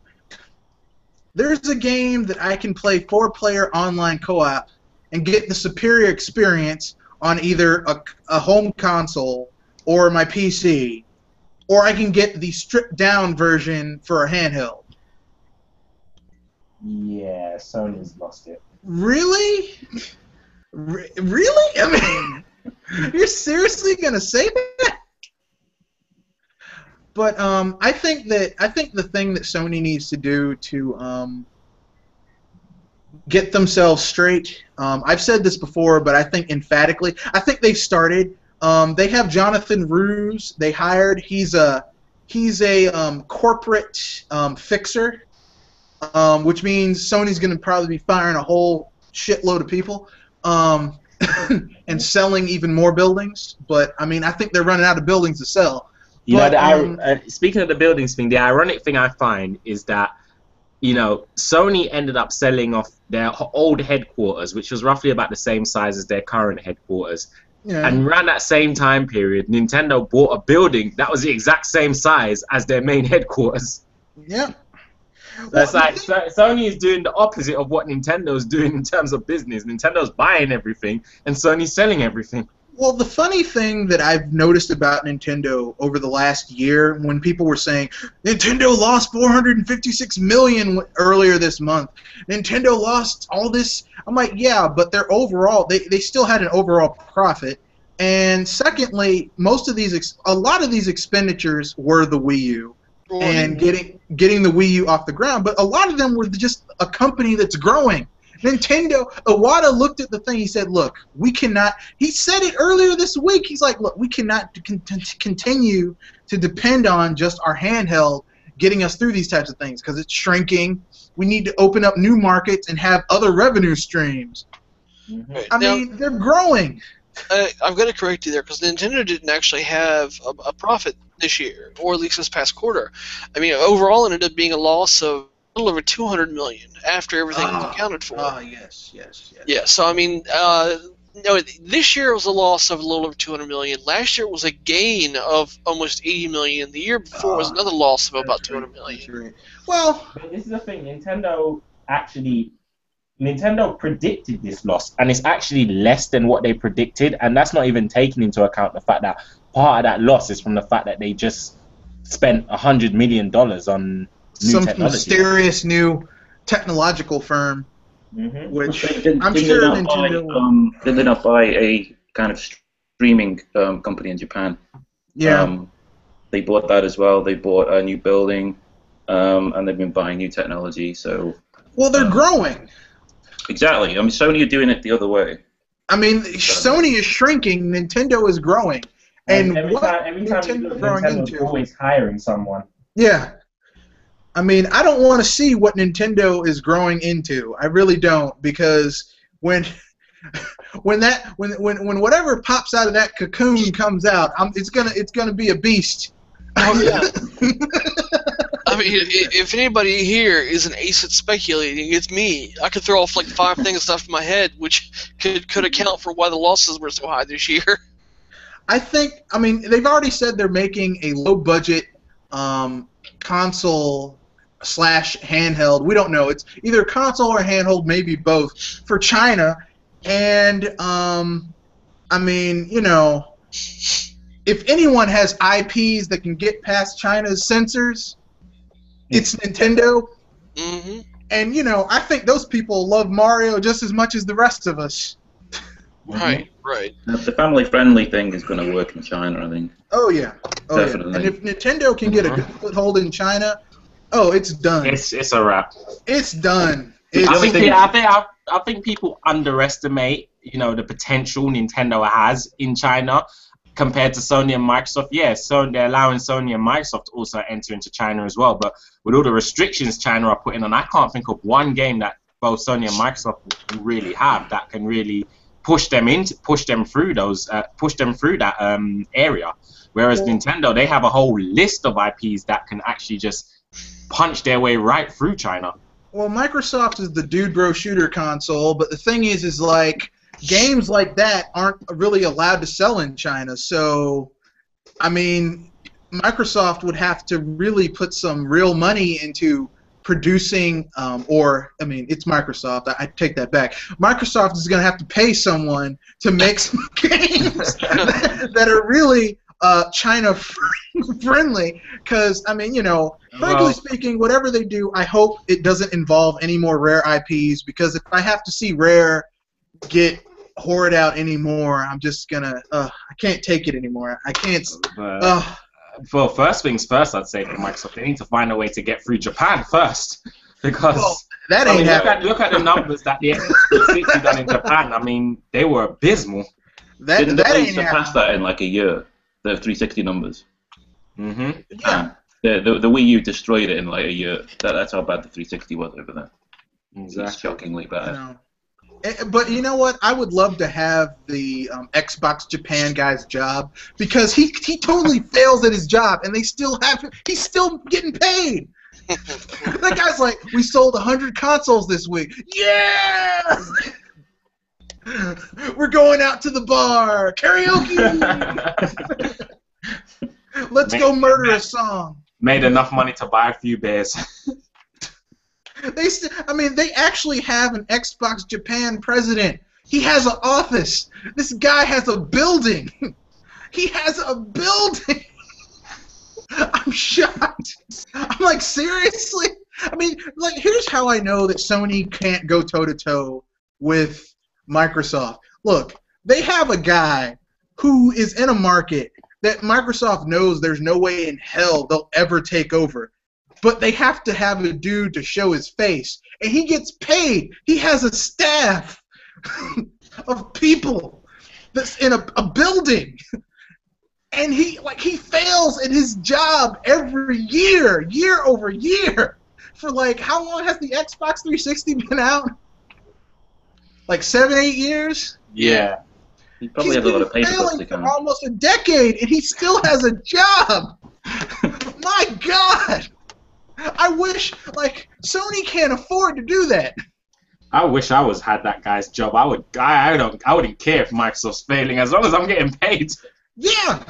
There's a game that I can play 4-player online co-op and get the superior experience on either a home console or my PC, or I can get the stripped-down version for a handheld. Yeah, Sony's lost it. Really? Really? I mean, you're seriously gonna say that? But I think the thing that Sony needs to do to get themselves straight. I've said this before, but I think emphatically, I think they've started. They have Jonathan Ruse. They hired. He's a corporate fixer, which means Sony's going to probably be firing a whole shitload of people and selling even more buildings. But I mean, I think they're running out of buildings to sell. You know, speaking of the buildings thing, the ironic thing I find is that, you know, Sony ended up selling off their old headquarters, which was roughly about the same size as their current headquarters. Yeah. And around that same time period, Nintendo bought a building that was the exact same size as their main headquarters. Yeah. That's like Sony is doing the opposite of what Nintendo's doing in terms of business. Nintendo's buying everything, and Sony's selling everything. Well, the funny thing that I've noticed about Nintendo over the last year, when people were saying, Nintendo lost $456 million earlier this month, Nintendo lost all this, I'm like, yeah, but their overall, they still had an overall profit. And secondly, a lot of these expenditures were the Wii U and getting the Wii U off the ground, but a lot of them were just a company that's growing. Nintendo, Iwata looked at the thing, he said, look, we cannot, he said it earlier this week, he's like, look, we cannot continue to depend on just our handheld getting us through these types of things, because it's shrinking. We need to open up new markets and have other revenue streams. Mm-hmm. I mean, they're growing. I've got to correct you there, because Nintendo didn't actually have a profit this year, or at least this past quarter. I mean, overall it ended up being a loss of a little over $200 million after everything was accounted for. Yes. Yeah, so I mean, this year was a loss of a little over $200 million. Last year was a gain of almost $80 million. The year before was another loss of about $200 million. Well, but this is the thing. Nintendo predicted this loss, and it's actually less than what they predicted, and that's not even taking into account the fact that part of that loss is from the fact that they just spent $100 million on some mysterious new technological firm, which I'm sure Nintendo. Did they not buy a kind of streaming company in Japan? Yeah. They bought that as well. They bought a new building, and they've been buying new technology. So. Well, they're growing. Exactly. I mean, Sony are doing it the other way. I mean, Sony is shrinking. Nintendo is growing. And every time Nintendo's always hiring someone. Yeah. I mean, I don't want to see what Nintendo is growing into. I really don't, because when whatever pops out of that cocoon comes out, it's gonna be a beast. Oh yeah. I mean, if anybody here is an ace at speculating, it's me. I could throw off like 5 things off my head, which could account for why the losses were so high this year. I mean, they've already said they're making a low-budget console/handheld. We don't know. It's either console or handheld, maybe both, for China. And, I mean, you know, if anyone has IPs that can get past China's censors, it's Nintendo. Mm-hmm. And, you know, I think those people love Mario just as much as the rest of us. Right. The family-friendly thing is going to work in China, I think. Oh, yeah. Definitely. Yeah. And if Nintendo can get a good foothold in China, it's done. It's a wrap. It's done. I think people underestimate, you know, the potential Nintendo has in China, compared to Sony and Microsoft, yes, so they're allowing Sony and Microsoft to also enter into China as well. But with all the restrictions China are putting on, I can't think of one game that both Sony and Microsoft really have that can really push them through that area. Whereas Nintendo, they have a whole list of IPs that can actually just punch their way right through China. Well, Microsoft is the dude bro shooter console, but the thing is like games like that aren't really allowed to sell in China. So, I mean, Microsoft would have to really put some real money into producing, it's Microsoft. I take that back. Microsoft is going to have to pay someone to make some games that are really China friendly. Because, frankly speaking, whatever they do, I hope it doesn't involve any more Rare IPs. Because if I have to see Rare get hoard out anymore, I'm just gonna I can't take it anymore. I can't. Well, first things first, I'd say for Microsoft, they need to find a way to get through Japan first, because that ain't happening. Look at the numbers that the Xbox 360 done in Japan. I mean, they were abysmal. Didn't they surpass that in like a year? The 360 numbers. Mm-hmm. Yeah. The Wii U destroyed it in like a year. That's how bad the 360 was over there. Exactly. It's shockingly bad. No. But you know what? I would love to have the Xbox Japan guy's job, because he totally fails at his job, and he's still getting paid. That guy's like, we sold 100 consoles this week. Yeah! We're going out to the bar. Karaoke! Let's go murder a song. Made enough money to buy a few beers. They actually have an Xbox Japan president. He has an office. This guy has a building. He has a building. I'm shocked. I'm like, seriously? Here's how I know that Sony can't go toe-to-toe with Microsoft. Look, they have a guy who is in a market that Microsoft knows there's no way in hell they'll ever take over. But they have to have a dude to show his face, and he gets paid. He has a staff of people that's in a building, and he fails at his job every year over year. For how long has the Xbox 360 been out? 7-8 years? Yeah. He probably has a lot of paper failing for almost a decade, and he still has a job. My God. I wish, Sony can't afford to do that. I wish I had that guy's job. I wouldn't care if Microsoft's failing as long as I'm getting paid. Yeah.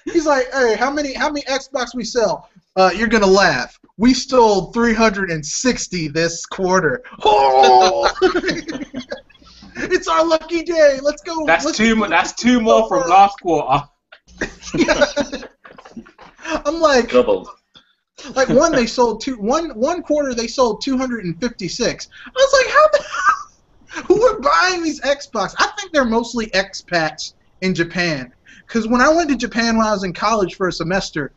He's like, hey, how many Xbox we sell? You're gonna laugh. We sold 360 this quarter. Oh! It's our lucky day. Let's go. That's two more from last quarter. Yeah. I'm like, doubled. One quarter they sold 256. I was like, how the hell? Who are buying these Xbox? I think they're mostly expats in Japan. Because when I went to Japan when I was in college for a semester,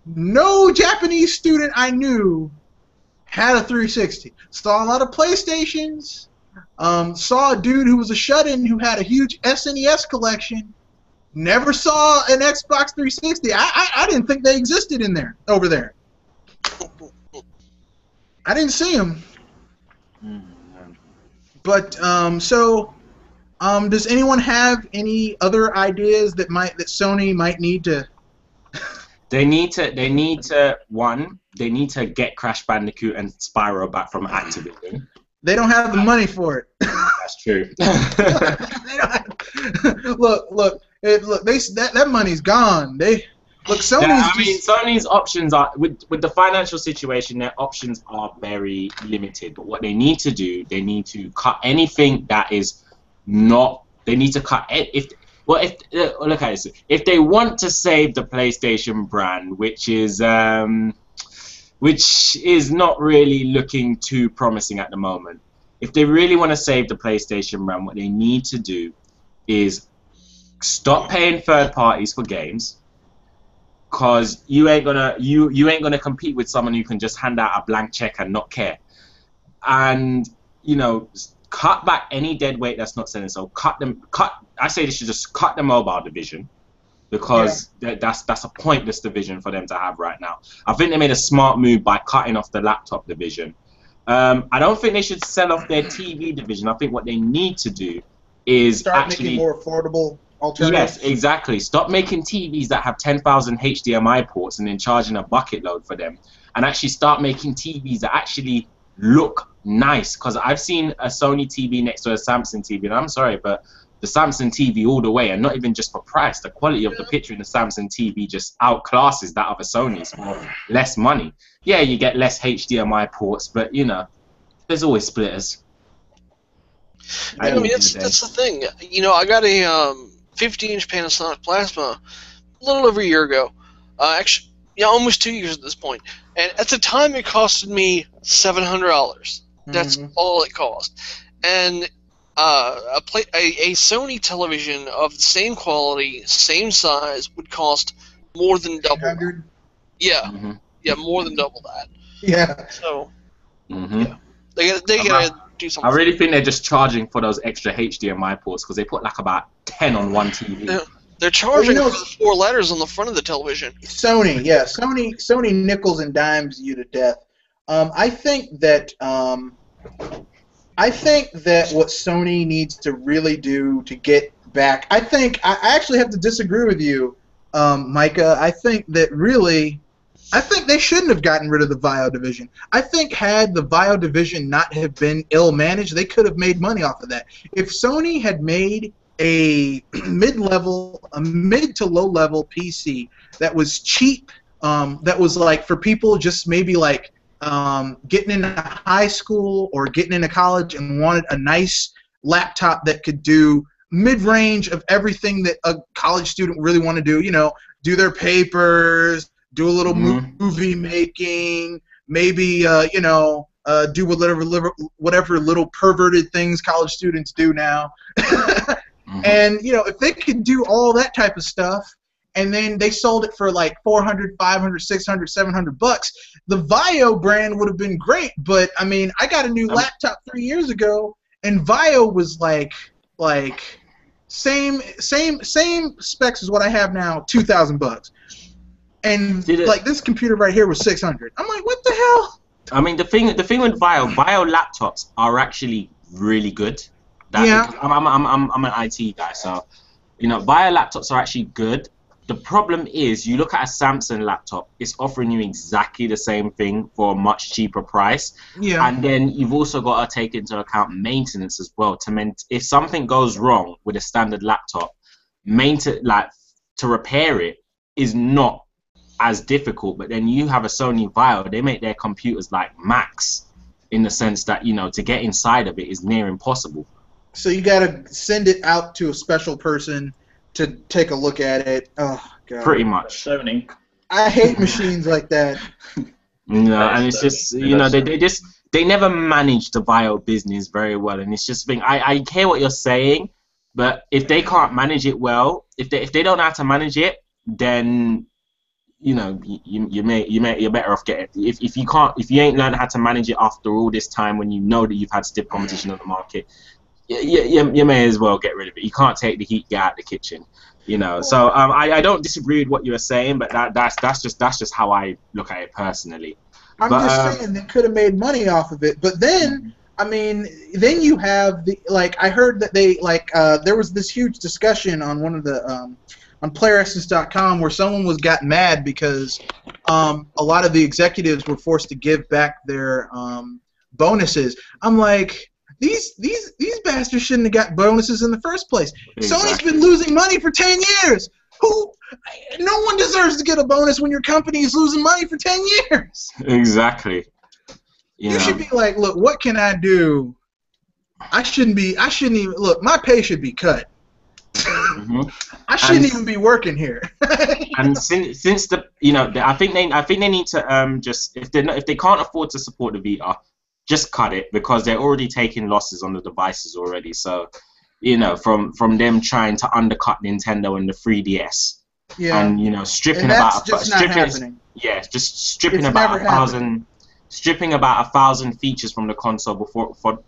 no Japanese student I knew had a 360. Saw a lot of PlayStations. Saw a dude who was a shut-in who had a huge SNES collection. Never saw an Xbox 360. I didn't think they existed over there. I didn't see them. But does anyone have any other ideas that Sony might need to? They need to get Crash Bandicoot and Spyro back from Activision. They don't have the money for it. That's true. They don't have, look. That money's gone. Sony's options are with the financial situation. Their options are very limited. But what they need to do, they need to cut anything that is not. They need to cut look at this. If they want to save the PlayStation brand, which is not really looking too promising at the moment. If they really want to save the PlayStation brand, what they need to do is stop paying third parties for games, cause you ain't gonna compete with someone who can just hand out a blank check and not care. And cut back any dead weight that's not selling. So I say they should just cut the mobile division. because that's a pointless division for them to have right now. I think they made a smart move by cutting off the laptop division. I don't think they should sell off their TV division. I think what they need to do is start making more affordable alternatives. Yes, exactly. Stop making TVs that have 10,000 HDMI ports and then charging a bucket load for them, and actually start making TVs that actually look nice. Because I've seen a Sony TV next to a Samsung TV, and I'm sorry, but the Samsung TV all the way, and not even just for price, the quality of the picture in the Samsung TV just outclasses that of a Sony's for less money. Yeah, you get less HDMI ports, but you know, there's always splitters. I mean, that's the thing. You know, I got a 50-inch Panasonic Plasma a little over a year ago. Actually, yeah, almost 2 years at this point. And at the time, it costed me $700. That's all it cost. And a Sony television of the same quality, same size, would cost more than double. 100? Yeah, yeah, more than double that. Yeah. So, yeah, they gotta do something. I really think they're just charging for those extra HDMI ports because they put like about 10 on one TV. Yeah. They're charging for the 4 letters on the front of the television. Sony, yeah, Sony nickels and dimes you to death. I think that what Sony needs to really do to get back, I actually have to disagree with you, Micah. I think they shouldn't have gotten rid of the VAIO division. I think had the VAIO division not have been ill-managed, they could have made money off of that. If Sony had made a mid to low-level PC that was cheap, that was like for people just maybe like getting into high school or getting into college and wanted a nice laptop that could do mid-range of everything that a college student really want to do, you know, do their papers, do a little movie making, maybe do whatever little perverted things college students do now. And you know, if they could do all that type of stuff, and then they sold it for like 400, 500, 600, 700 bucks, the VAIO brand would have been great. But I mean, I got a new laptop 3 years ago, and VAIO was like same specs as what I have now, 2,000 bucks. And like this computer right here was 600. I'm like, what the hell? I mean, the thing with VAIO laptops are actually really good. Yeah. I'm an IT guy, so you know, VAIO laptops are actually good. The problem is, you look at a Samsung laptop, it's offering you exactly the same thing for a much cheaper price. Yeah. And then you've also got to take into account maintenance as well. If something goes wrong with a standard laptop, to repair it is not as difficult. But then you have a Sony VAIO, they make their computers like Macs, in the sense that, you know, to get inside of it is near impossible. So you got to send it out to a special person to take a look at it. Oh God. Pretty much. Sony. I hate machines like that. No, and it's just, you know, they never manage the VAIO business very well, and it's just been, I hear what you're saying, but if they can't manage it well, if they don't know how to manage it, then you know, you're better off getting, if you ain't learned how to manage it after all this time, when you know that you've had stiff competition on the market, you may as well get rid of it. You can't take the heat, get out the kitchen, you know. So I don't disagree with what you were saying, but that's just how I look at it personally. I'm just saying they could have made money off of it, but then I mean, then you have the, like, I heard that they there was this huge discussion on one of the on PlayerEssence.com where someone got mad because a lot of the executives were forced to give back their bonuses. I'm like, these bastards shouldn't have got bonuses in the first place. Exactly. Sony's been losing money for 10 years. No one deserves to get a bonus when your company is losing money for 10 years. Exactly. You should be like, look, what can I do? I shouldn't even, look, my pay should be cut. I shouldn't even be working here. And since the, you know, I think they need to just, if they can't afford to support the Vita, just cut it, because they're already taking losses on the devices already. So, you know, from them trying to undercut Nintendo and the 3DS, and you know, stripping about 1,000 features from the console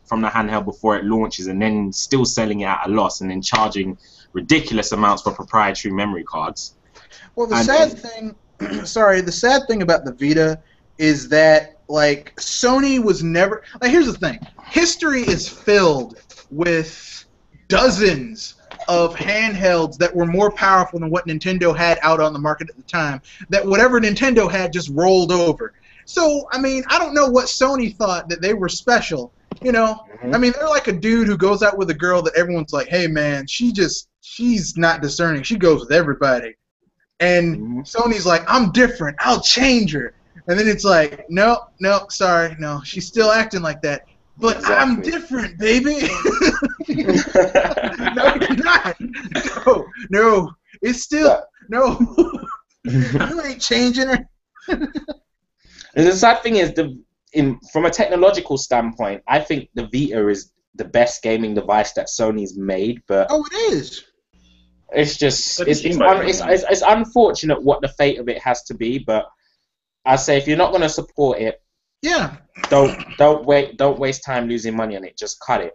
from the handheld before it launches, and then still selling it at a loss, and then charging ridiculous amounts for proprietary memory cards. Well, the sad thing, the sad thing about the Vita is that, like, Sony was never, like, here's the thing. History is filled with dozens of handhelds that were more powerful than what Nintendo had out on the market at the time, that whatever Nintendo had just rolled over. So, I mean, I don't know what Sony thought, that they were special, you know? I mean, they're like a dude who goes out with a girl that everyone's like, hey, man, she's not discerning. She goes with everybody. And Sony's like, I'm different. I'll change her. And then it's like, no, sorry, no, she's still acting like that. But I'm different, baby. No, you're not. No, it's still, no. You ain't changing her. And the sad thing is, from a technological standpoint, I think the Vita is the best gaming device that Sony's made. But it is. It's just it's unfortunate what the fate of it has to be. But I say, if you're not going to support it, don't waste time losing money on it. Just cut it.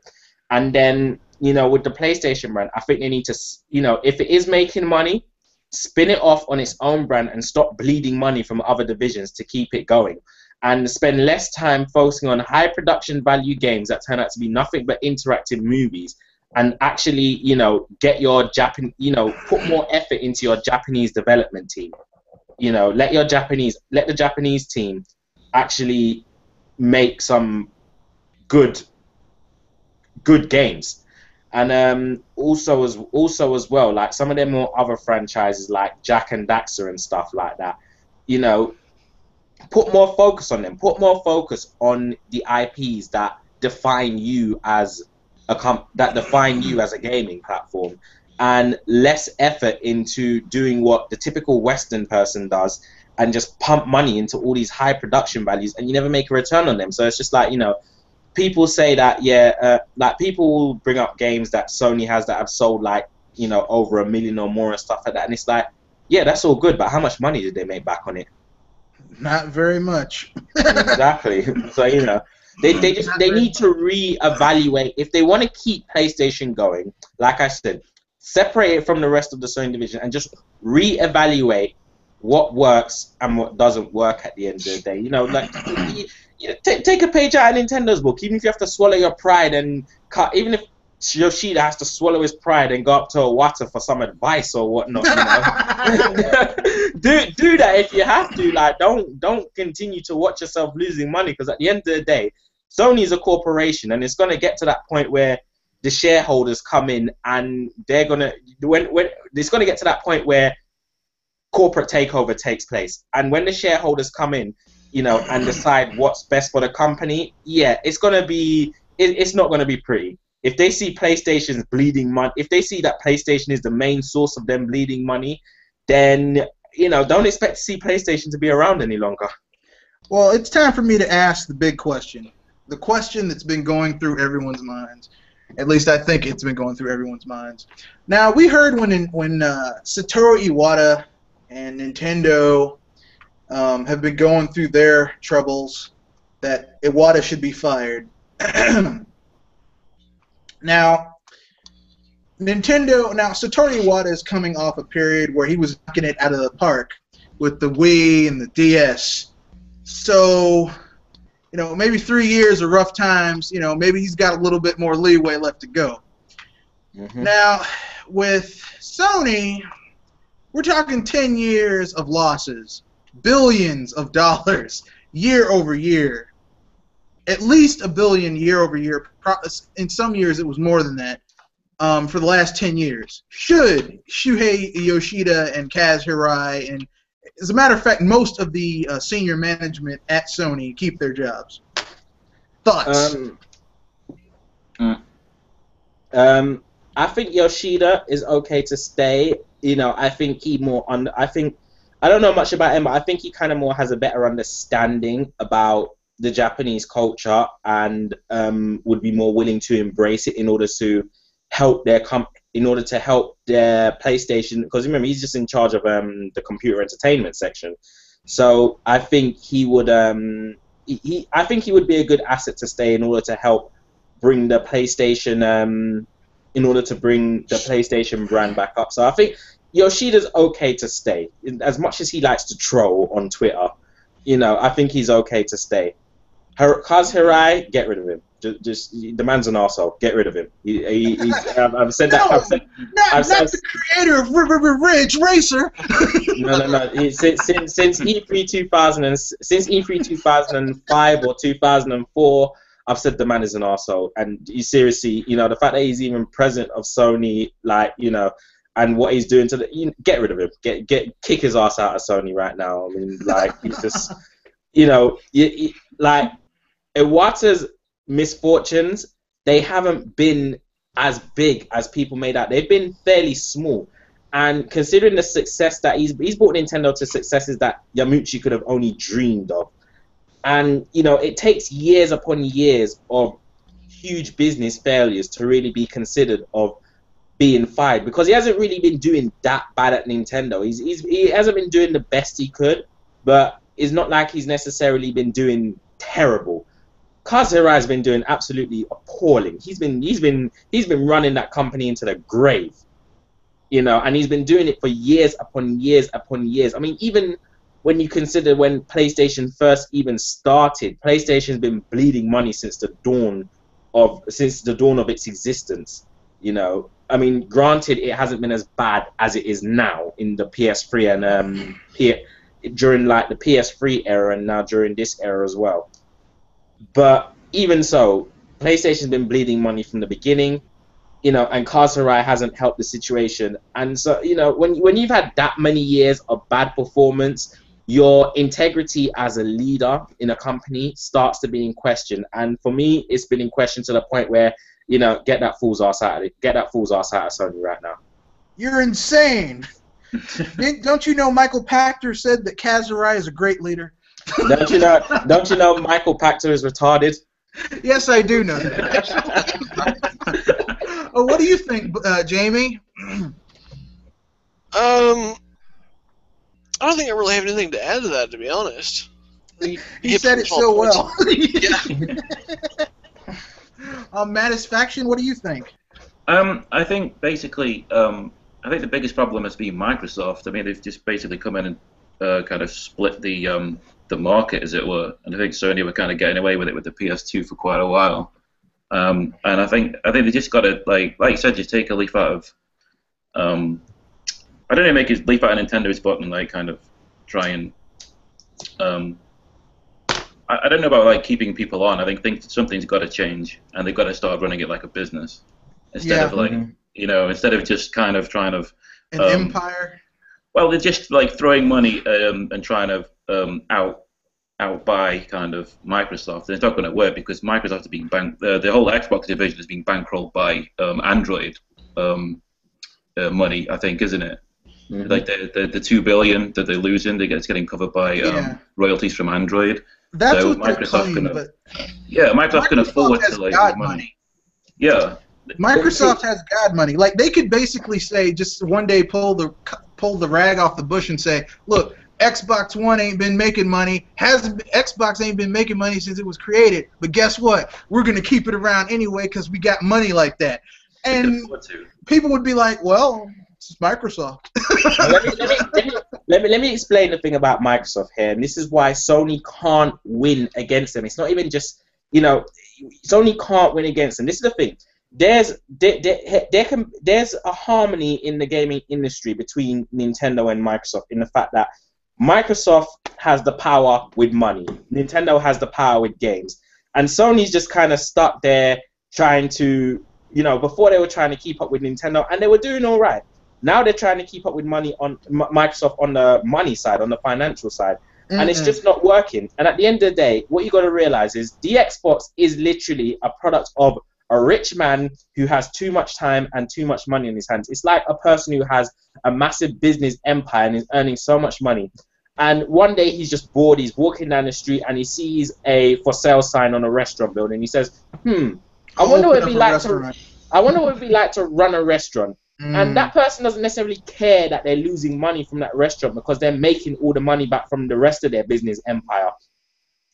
And then, you know, with the PlayStation brand, I think they need to, you know, if it is making money, spin it off on its own brand and stop bleeding money from other divisions to keep it going, and spend less time focusing on high production value games that turn out to be nothing but interactive movies, and actually, you know, get your put more effort into your Japanese development team. You know, let the Japanese team actually make some good games. And also as well, like some of them more other franchises like Jak and Daxter and stuff like that, you know, put more focus on them. Put more focus on the IPs that define you as a gaming platform, and less effort into doing what the typical Western person does and just pump money into all these high production values, and you never make a return on them. So it's just like, you know, people say that, like people will bring up games that Sony has that have sold like, you know, over 1 million or more and stuff like that, and it's like, yeah, that's all good, but how much money did they make back on it? Not very much. Exactly. So, you know, they need to reevaluate if they want to keep PlayStation going. Like I said, separate it from the rest of the Sony division and just reevaluate what works and what doesn't work at the end of the day. You know, like, take a page out of Nintendo's book. Even if you have to swallow your pride and cut, even if Yoshida has to swallow his pride and go up to Iwata for some advice or whatnot, you know, do that if you have to. Like, don't continue to watch yourself losing money, because at the end of the day, Sony is a corporation, and it's gonna get to that point where the shareholders come in, and they're gonna when it's gonna get to that point where corporate takeover takes place, and when the shareholders come in, you know, and decide what's best for the company, it's gonna be it's not gonna be pretty. If they see PlayStation's bleeding money, if they see that PlayStation is the main source of them bleeding money, then, you know, don't expect to see PlayStation to be around any longer. Well, it's time for me to ask the big question. The question that's been going through everyone's minds. At least I think it's been going through everyone's minds. Now, we heard when Satoru Iwata and Nintendo have been going through their troubles that Iwata should be fired. Now, Satoru Iwata is coming off a period where he was knocking it out of the park with the Wii and the DS. So, you know, maybe 3 years of rough times, you know, maybe he's got a little bit more leeway left to go. Now, with Sony, we're talking 10 years of losses, billions of dollars, year over year. At least $1 billion year over year. In some years, it was more than that. For the last 10 years, should Shuhei Yoshida and Kaz Hirai, and as a matter of fact, most of the senior management at Sony keep their jobs. Thoughts? I think Yoshida is okay to stay. You know, I think I don't know much about him, but I think he kind of more has a better understanding about the Japanese culture, and would be more willing to embrace it in order to help their PlayStation, because remember, he's just in charge of the computer entertainment section. So I think he would I think he would be a good asset to stay in order to help bring the PlayStation in order to bring the PlayStation brand back up. So I think Yoshida's okay to stay. As much as he likes to troll on Twitter, I think he's okay to stay. Kaz Hirai, get rid of him. Just the man's an arsehole. Get rid of him. I've said that. Not the creator of River Ridge Racer. No. Since E3 2005 or 2004, I've said the man is an arsehole. And he seriously, the fact that he's even president of Sony, and what he's doing to get rid of him. Kick his ass out of Sony right now. I mean, he's just, Iwata's misfortunes, they haven't been as big as people made out. They've been fairly small. And considering the success that he's brought Nintendo to successes that Yamauchi could have only dreamed of. And, it takes years upon years of huge business failures to really be considered of being fired, because he hasn't really been doing that bad at Nintendo. He hasn't been doing the best he could, but it's not like he's necessarily been doing terrible. Kaz Hirai has been doing absolutely appalling. He's been running that company into the grave, and he's been doing it for years upon years upon years. I mean, even when you consider when PlayStation first even started, PlayStation's been bleeding money since the dawn of its existence. I mean, granted, it hasn't been as bad as it is now in the PS3 and during the PS3 era, and now during this era as well. But even so, PlayStation's been bleeding money from the beginning, and Kaz Hirai hasn't helped the situation. And so, when you've had that many years of bad performance, your integrity as a leader in a company starts to be in question. And for me, it's been in question to the point where, get that fool's ass out of it. Get that fool's ass out of Sony right now. You're insane. Don't you know Michael Pachter said that Kaz Hirai is a great leader? Don't you know Michael Pachter is retarded? Yes, I do know that. Oh, what do you think, Jamie? I don't think I really have anything to add to that, to be honest. He said it so well. Yeah. Matisfaction, what do you think? I think basically, I think the biggest problem has been Microsoft. I mean, they've just basically come in and kind of split the market, as it were. And I think Sony were kind of getting away with it with the PS2 for quite a while. And I think they just got to, like you said, just take a leaf out of. I don't know, make a leaf out of Nintendo's butt and kind of try and. I don't know about keeping people on. I think something's got to change, and they've got to start running it like a business instead of instead of just kind of trying to. An empire. Well, they're just throwing money and trying to outbuy kind of Microsoft. And it's not going to work because Microsoft is being the whole Xbox division is being bankrolled by Android money, I think, isn't it? Mm-hmm. The $2 billion that they're losing, it's getting covered by royalties from Android. That's so what Microsoft they're claiming, Microsoft can afford to God money. Yeah. Microsoft has God money. They could basically say, just one day pull the rag off the bush and say, look, Xbox One ain't been making money. Xbox ain't been making money since it was created. But guess what? We're gonna keep it around anyway because we got money like that. And people would be like, well, it's Microsoft. Let me explain the thing about Microsoft here, and this is why Sony can't win against them. It's not even just Sony can't win against them. This is the thing. There's a harmony in the gaming industry between Nintendo and Microsoft in the fact that Microsoft has the power with money, Nintendo has the power with games, and Sony's just kind of stuck there trying to, before they were trying to keep up with Nintendo, and they were doing all right. Now they're trying to keep up with money on Microsoft on the money side, on the financial side, and it's just not working. And at the end of the day, what you got to realize is the Xbox is literally a product of a rich man who has too much time and too much money in his hands. It's like a person who has a massive business empire and is earning so much money. And one day he's just bored, he's walking down the street and he sees a for sale sign on a restaurant building. He says, I wonder what it'd be like to run a restaurant. And that person doesn't necessarily care that they're losing money from that restaurant because they're making all the money back from the rest of their business empire.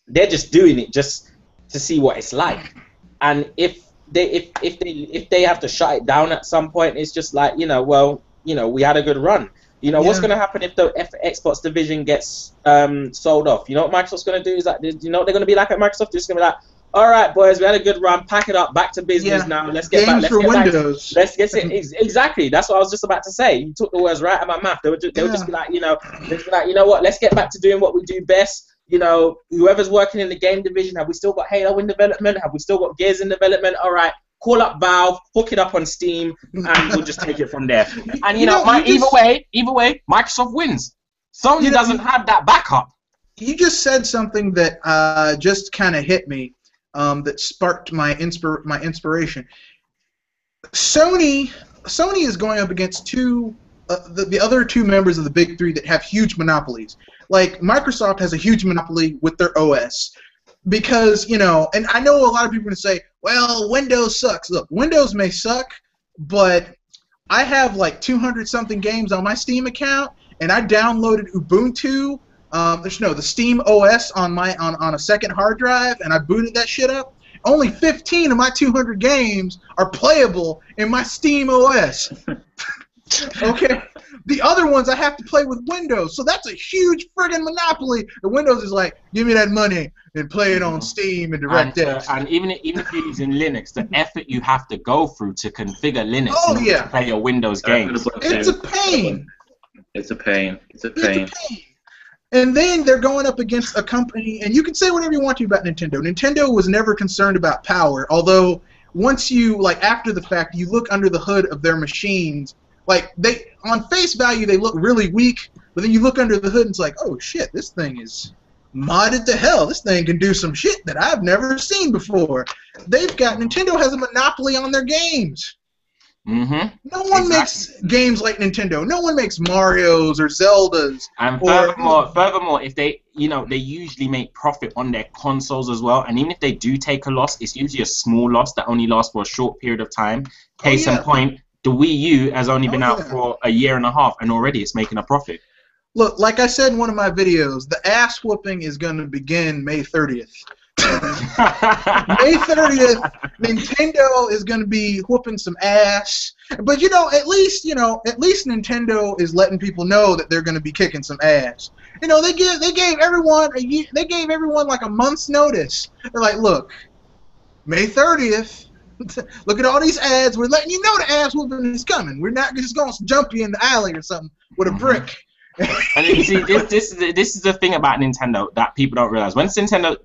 They're just doing it just to see what it's like. And if if they have to shut it down at some point, it's just like, well, we had a good run. What's going to happen if the Xbox division gets sold off? You know what Microsoft's going to do is that, you know what they're going to be like at Microsoft? They're just going to be like, all right, boys, we had a good run. Pack it up, back to business now. Let's get games back. for Windows. Let's get it. Exactly. That's what I was just about to say. You took the words right out of my mouth. They would just be like, you know what? Let's get back to doing what we do best. Whoever's working in the game division, have we still got Halo in development? Have we still got Gears in development? All right. Call up Valve, hook it up on Steam, and we'll just take it from there. And either way, Microsoft wins. Sony doesn't have that backup. You just said something that just kind of hit me, that sparked my inspiration. Sony is going up against the other two members of the big three that have huge monopolies. Like Microsoft has a huge monopoly with their OS. Because, and I know a lot of people are going to say, well, Windows sucks. Look, Windows may suck, but I have like 200-something games on my Steam account, and I downloaded Ubuntu, the Steam OS on a second hard drive, and I booted that shit up. Only 15 of my 200 games are playable in my Steam OS. Okay? The other ones I have to play with Windows, so that's a huge friggin' monopoly. The Windows is like, give me that money and play it on Steam and DirectX. And even if you're using Linux, the effort you have to go through to configure Linux to play your Windows games. It's a pain. It's a pain. And then they're going up against a company, and you can say whatever you want to about Nintendo. Nintendo was never concerned about power, although once you, after the fact, you look under the hood of their machines, on face value, they look really weak, but then you look under the hood and it's like, oh shit, this thing is modded to hell. This thing can do some shit that I've never seen before. Nintendo has a monopoly on their games. Mm-hmm. No one makes games like Nintendo. No one makes Marios or Zeldas. And furthermore, if they usually make profit on their consoles as well. And even if they do take a loss, it's usually a small loss that only lasts for a short period of time. Case in point, the Wii U has only been out for a year and a half, and already it's making a profit. Look, like I said in one of my videos, the ass whooping is going to begin May 30th. May 30th, Nintendo is going to be whooping some ass. But at least Nintendo is letting people know that they're going to be kicking some ass. They gave everyone like a month's notice. They're like, look, May 30th. Look at all these ads. We're letting you know the ass whooping is coming. We're not just going to jump you in the alley or something with a brick. And you see, this is the thing about Nintendo that people don't realize. When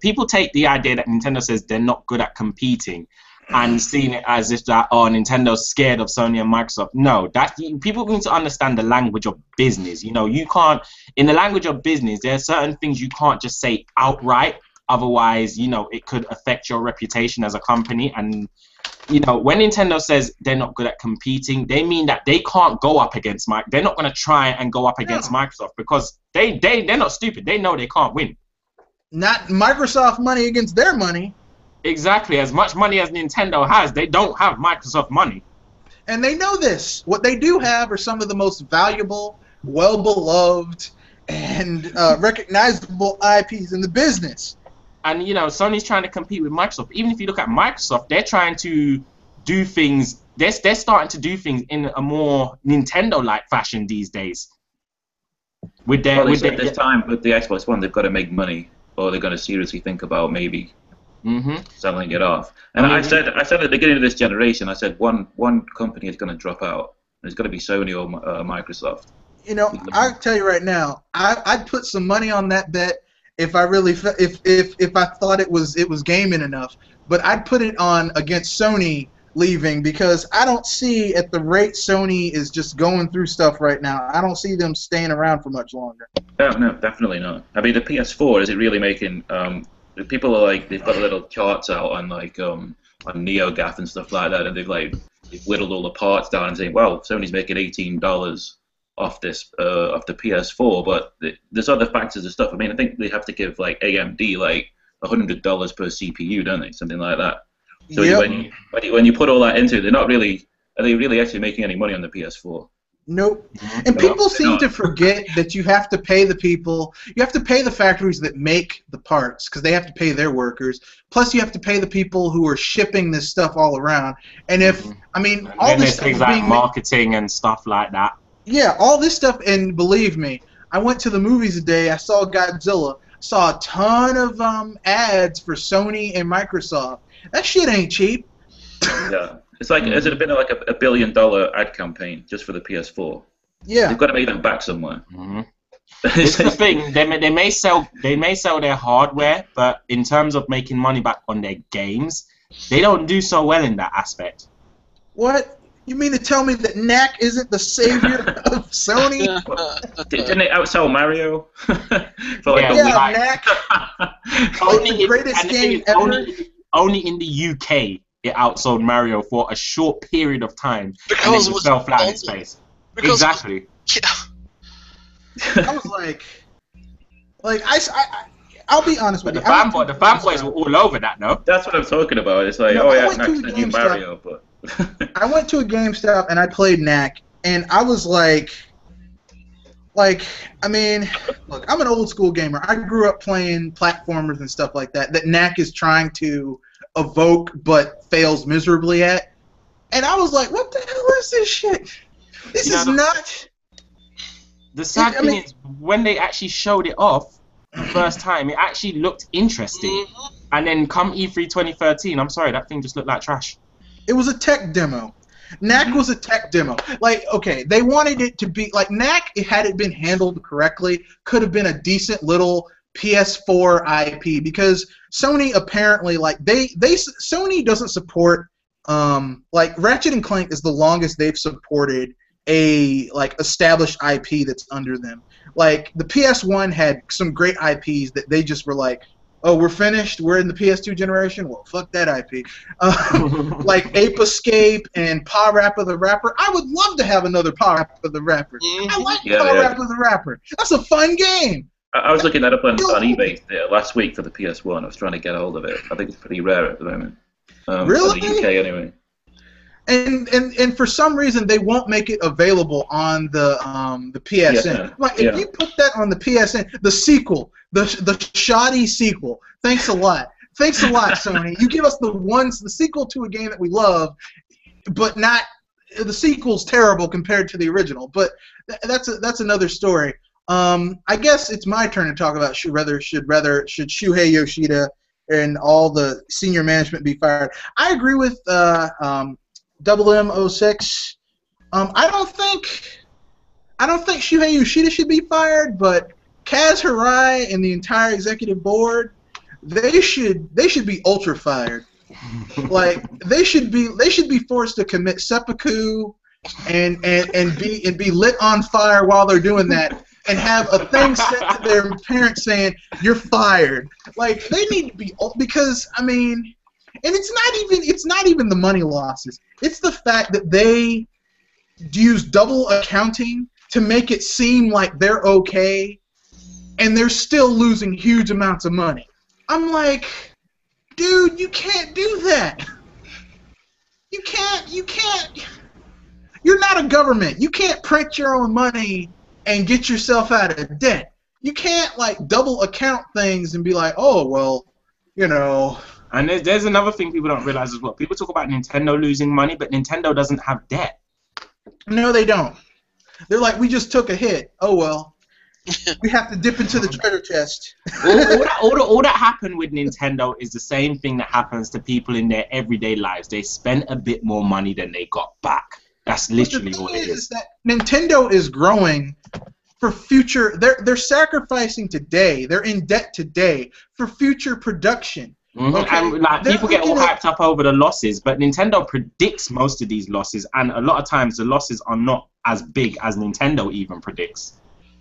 people take the idea that Nintendo says they're not good at competing and seeing it as if that, Nintendo's scared of Sony and Microsoft. No, people need to understand the language of business. You can't, in the language of business, there are certain things you can't just say outright. Otherwise, it could affect your reputation as a company. And when Nintendo says they're not good at competing, they mean that they can't go up against Microsoft. They're not going to try and go up against Microsoft because they're not stupid. They know they can't win. Not Microsoft money against their money. Exactly. As much money as Nintendo has, they don't have Microsoft money. And they know this. What they do have are some of the most valuable, well-beloved, and recognizable IPs in the business. And, Sony's trying to compete with Microsoft. Even if you look at Microsoft, they're trying to do things, they're starting to do things in a more Nintendo-like fashion these days. This time with the Xbox One, they've got to make money, or they're going to seriously think about maybe selling it off. And I said at the beginning of this generation, I said one company is going to drop out. It's going to be Sony or Microsoft. I'll tell you right now, I'd put some money on that bet. If I thought it was gaming enough, but I'd put it on against Sony leaving because I don't see at the rate Sony is just going through stuff right now. I don't see them staying around for much longer. No, definitely not. I mean, the PS4 is it really making? People are like they've got little charts out on on NeoGAF and stuff like that, and they've whittled all the parts down and saying, well, Sony's making $18 off the PS4, but there's other factors and stuff. I mean, I think they have to give AMD $100 per CPU, don't they? Something like that. So when you put all that into it, are they really actually making any money on the PS4? Nope. Mhm. And No, people they're seem not. to forget that you have to pay the people, you have to pay the factories that make the parts because they have to pay their workers. Plus, you have to pay the people who are shipping this stuff all around. And if, Mhm. I mean, And all then this there's stuff things is like being made. marketing and stuff like that. Yeah, all this stuff, and believe me, I went to the movies today. I saw Godzilla. Saw a ton of ads for Sony and Microsoft. That shit ain't cheap. Yeah. It's like, has it been like a $1 billion ad campaign just for the PS4? Yeah. They've got to make them back somewhere. Mhm. This is the thing. They may sell their hardware, but in terms of making money back on their games, they don't do so well in that aspect. What? You mean to tell me that Knack isn't the savior of Sony? Didn't it outsell Mario? For like Yeah, a Yeah, week? like- Knack. Only the in- greatest and the game thing is, ever. only in the UK it outsold Mario for a short period of time, Because and it it was fell flat in bundled. its face. Because Exactly. yeah, I was I'll be honest But with the you. I went to a fanboys GameStop. were all over that, no? That's what I'm talking about. It's like, No, oh I yeah, went to Knack's a the new GameStop. Mario, but I went to a GameStop and I played Knack, and I was like, I mean, look, I'm an old school gamer. I grew up playing platformers and stuff like that Knack is trying to evoke but fails miserably at. And I was like, what the hell is this shit? This You is know, not. The sad I thing mean- is, when they actually showed it off the first time, it actually looked interesting. And then come E3 2013, I'm sorry, that thing just looked like trash. It was a tech demo. Knack was a tech demo. Like, okay, they wanted it to be like Knack. Had it been handled correctly, could have been a decent little PS4 IP because Sony apparently Sony doesn't support like Ratchet and Clank is the longest they've supported a like established IP that's under them. Like the PS1 had some great IPs that they just were like, oh, we're finished. We're in the PS2 generation. Well, fuck that IP. Like Ape Escape and Paw Rapper the Rapper. I would love to have another Paw Rapper the Rapper. I like Paw Rapper the Rapper. That's a fun game. I was looking that up on eBay last week for the PS1. I was trying to get a hold of it. I think it's pretty rare at the moment. Really? In the UK, anyway. And for some reason they won't make it available on the PSN. Like if you put that on the PSN, the sequel, the shoddy sequel. Thanks a lot. Thanks a lot, Sony. You give us the sequel to a game that we love, but not the sequel's terrible compared to the original. But that's another story. I guess it's my turn to talk about should Shuhei Yoshida and all the senior management be fired. I agree with Double M06. I don't think Shuhei Yoshida should be fired, but Kaz Hirai and the entire executive board, they should be ultra fired. Like they should be forced to commit seppuku and be lit on fire while they're doing that, and have a thing sent to their parents saying you're fired. Like they need to be, because I mean, and it's not even the money losses. It's the fact that they use double accounting to make it seem like they're okay, and they're still losing huge amounts of money. I'm like, dude, you can't do that. You can't. You're not a government. You can't print your own money and get yourself out of debt. You can't like double account things and be like, oh well, you know. And there's another thing people don't realize as well. People talk about Nintendo losing money, but Nintendo doesn't have debt. No, they don't. They're like, we just took a hit. Oh well. We have to dip into the treasure chest. all that happened with Nintendo is the same thing that happens to people in their everyday lives. They spent a bit more money than they got back. That's literally all it is. That Nintendo is growing for future. They're sacrificing today. They're in debt today for future production. Mm-hmm. Okay? And like people get all hyped up over the losses, but Nintendo predicts most of these losses, and a lot of times the losses are not as big as Nintendo even predicts.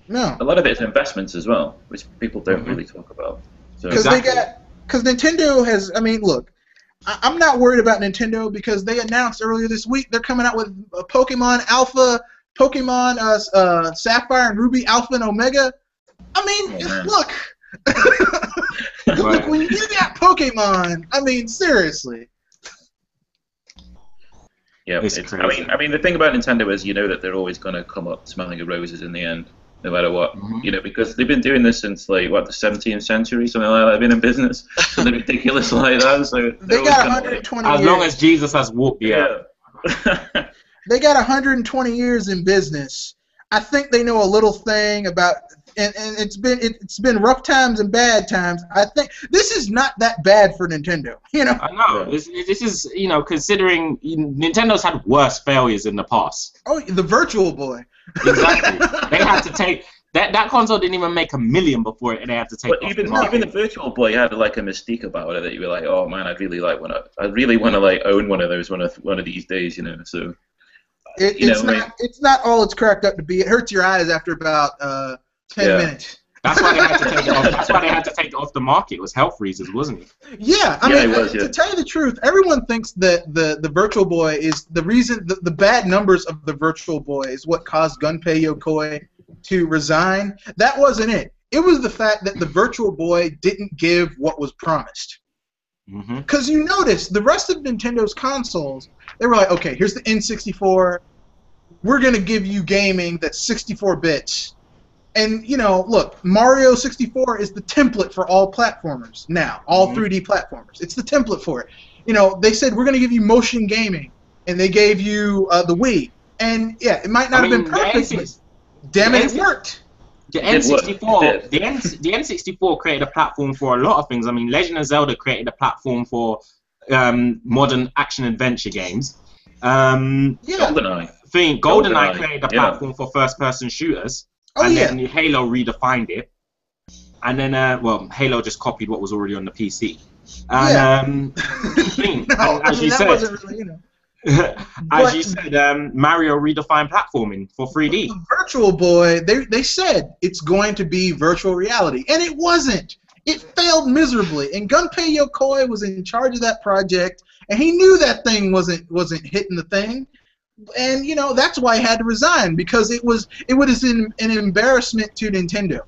No. A lot of it's investments as well, which people don't really talk about. So Because Nintendo has. I mean, look. I'm not worried about Nintendo because they announced earlier this week they're coming out with a Pokemon Alpha, Pokemon Sapphire and Ruby Alpha and Omega. I mean, look. Look, when you got Pokemon, I mean, seriously. Yeah, It's crazy. I mean, the thing about Nintendo is you know that they're always going to come up smelling of roses in the end, no matter what. You know, because they've been doing this since like what, the 17th century, something like that. They've been in business, something ridiculous like that. So They got 120 As years. long as Jesus has walked the earth. Yeah. They got 120 years in business. I think they know a little thing about, and it's been rough times and bad times. I think this is not that bad for Nintendo. You know. I know. This is, you know, considering Nintendo's had worse failures in the past. Oh, the Virtual Boy. Exactly. They had to take that console didn't even make $1 million before they had to take. But even the Virtual Boy had like a mystique about it that you were like, oh man, I really want to like own one of those one of these days, you know. So. It's not all it's cracked up to be. It hurts your eyes after about 10 minutes. That's why they had to take it off. That's why they had to take it off the market. It was health reasons, wasn't it? Yeah, I mean, to tell you the truth, everyone thinks that the Virtual Boy is the reason. The bad numbers of the Virtual Boy is what caused Gunpei Yokoi to resign. That wasn't it. It was the fact that the Virtual Boy didn't give what was promised. Because you notice the rest of Nintendo's consoles, they were like, okay, here's the N64. We're going to give you gaming that's 64 bits. And, you know, look, Mario 64 is the template for all platformers now, all 3D platformers. It's the template for it. You know, they said, we're going to give you motion gaming, and they gave you the Wii. And, yeah, it might not have been perfect, but damn it, it worked. The N64, the N64 created a platform for a lot of things. I mean, Legend of Zelda created a platform for modern action-adventure games. GoldenEye. GoldenEye created a platform for first-person shooters. Then Halo redefined it. And then, Halo just copied what was already on the PC. And, as you said, wasn't really, you know. As you said, Mario redefined platforming for 3D. The Virtual Boy, they said it's going to be virtual reality, and it wasn't. It failed miserably, and Gunpei Yokoi was in charge of that project, and he knew that thing wasn't hitting the thing, and you know that's why he had to resign, because it was an embarrassment to Nintendo.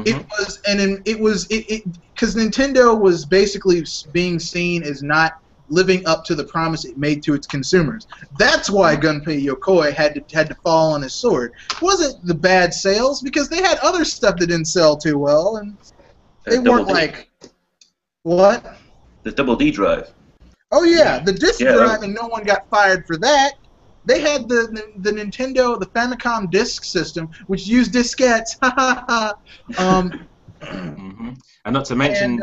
Because Nintendo was basically being seen as not living up to the promise it made to its consumers. That's why Gunpei Yokoi had to fall on his sword. It wasn't the bad sales, because they had other stuff that didn't sell too well, and they weren't like, what? The Double D drive. Oh yeah, the disc drive, and no one got fired for that. They had the Nintendo, the Famicom disk system, which used diskettes. And not to mention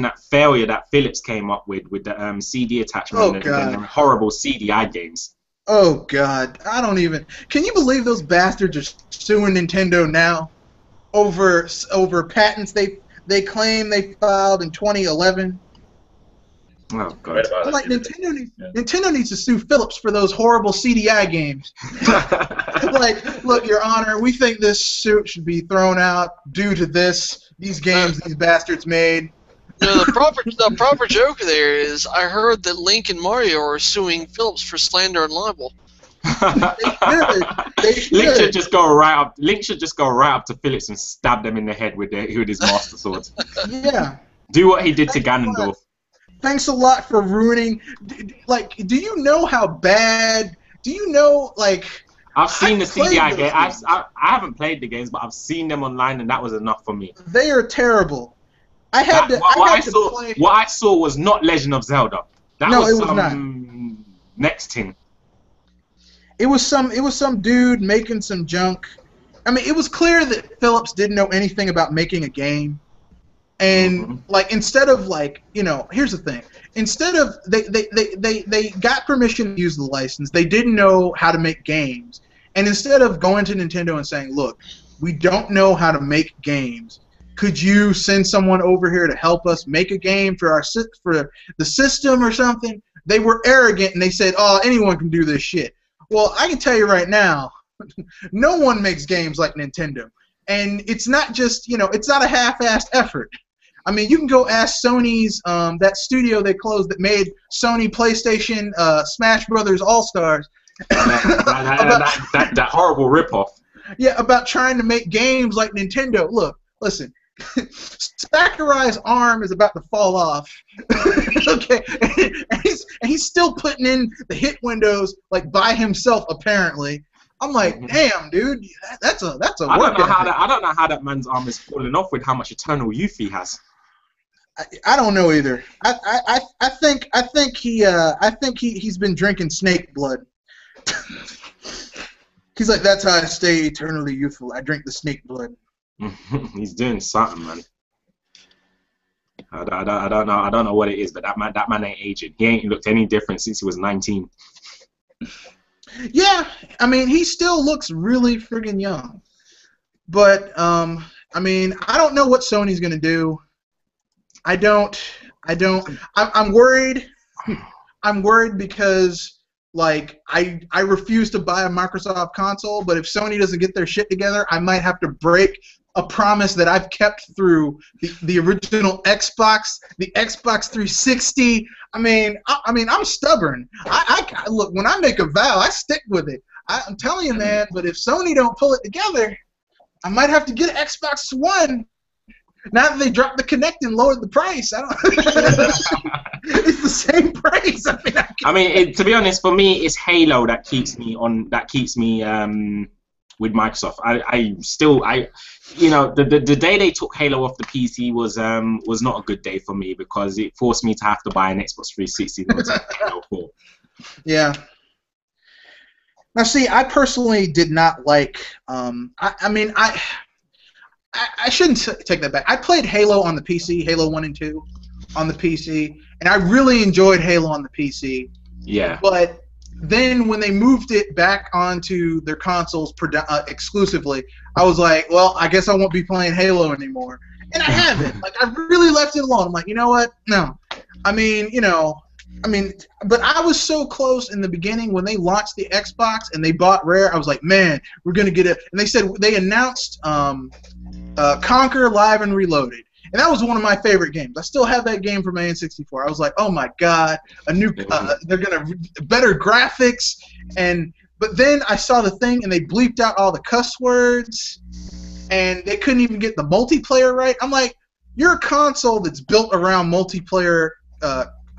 that failure that Philips came up with the CD attachment and the horrible CDI games. Oh God, I don't even. Can you believe those bastards are suing Nintendo now over patents they claim they filed in 2011? Oh God! I'm like, Nintendo needs to sue Philips for those horrible CDI games. Like, look, Your Honor, we think this suit should be thrown out due to these games these bastards made. No, the proper joke there is, I heard that Link and Mario are suing Philips for slander and libel. They should. Link should just go right up to Philips and stab them in the head with his Master Sword. Yeah. Do what he did to Ganondorf. Thanks a lot for ruining. Like, do you know how bad? Do you know, like? I've seen the CDI game. I haven't played the games, but I've seen them online, and that was enough for me. They are terrible. What I saw was not Legend of Zelda. It was not. Next thing. It was some dude making some junk. I mean, it was clear that Philips didn't know anything about making a game. And like, instead of like, you know, here's the thing. Instead of they got permission to use the license, they didn't know how to make games. And instead of going to Nintendo and saying, look, we don't know how to make games. Could you send someone over here to help us make a game for the system or something? They were arrogant and they said, oh, anyone can do this shit. Well, I can tell you right now, no one makes games like Nintendo. And it's not just, you know, it's not a half-assed effort. I mean, you can go ask Sony's, that studio they closed that made Sony PlayStation Smash Brothers All-Stars. that horrible ripoff. Yeah, about trying to make games like Nintendo. Look, listen, Sakurai's arm is about to fall off. Okay, and he's still putting in the hit windows like by himself apparently. I'm like, damn, dude, that's a I work ethic. I don't know how that man's arm is falling off with how much eternal youth he has. I don't know either. I think he's been drinking snake blood. He's like, that's how I stay eternally youthful. I drink the snake blood. He's doing something, man. I don't know what it is, but that man ain't aging. He ain't looked any different since he was 19. Yeah, I mean, he still looks really friggin' young. But I mean, I don't know what Sony's gonna do. I'm worried. I'm worried because like I refuse to buy a Microsoft console, but if Sony doesn't get their shit together, I might have to break a promise that I've kept through the original Xbox, the Xbox 360. I mean, I'm stubborn. I look, when I make a vow, I stick with it. I'm telling you, man. But if Sony don't pull it together, I might have to get an Xbox One. Now that they dropped the Kinect and lowered the price, I don't. It's the same price. I mean, to be honest, for me, it's Halo that keeps me on. That keeps me with Microsoft. You know, the day they took Halo off the PC was not a good day for me because it forced me to have to buy an Xbox 360 in order to play Halo 4. Yeah. Now, see, I personally did not like. I shouldn't take that back. I played Halo on the PC, Halo 1 and 2 on the PC, and I really enjoyed Halo on the PC. Yeah. But then when they moved it back onto their consoles exclusively, I was like, well, I guess I won't be playing Halo anymore. And I haven't. Like, I really left it alone. I'm like, you know what? No. But I was so close in the beginning when they launched the Xbox and they bought Rare. I was like, man, we're going to get it. And they announced Conquer Live and Reloaded. And that was one of my favorite games. I still have that game from N64. I was like, oh my god, they're gonna better graphics. But then I saw the thing and they bleeped out all the cuss words, and they couldn't even get the multiplayer right. I'm like, you're a console that's built around multiplayer,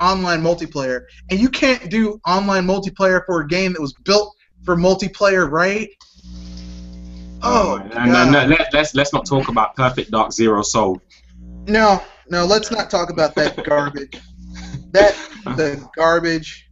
online multiplayer, and you can't do online multiplayer for a game that was built for multiplayer, right? Oh, no, let's not talk about Perfect Dark Zero Soul. No, let's not talk about that garbage. The garbage.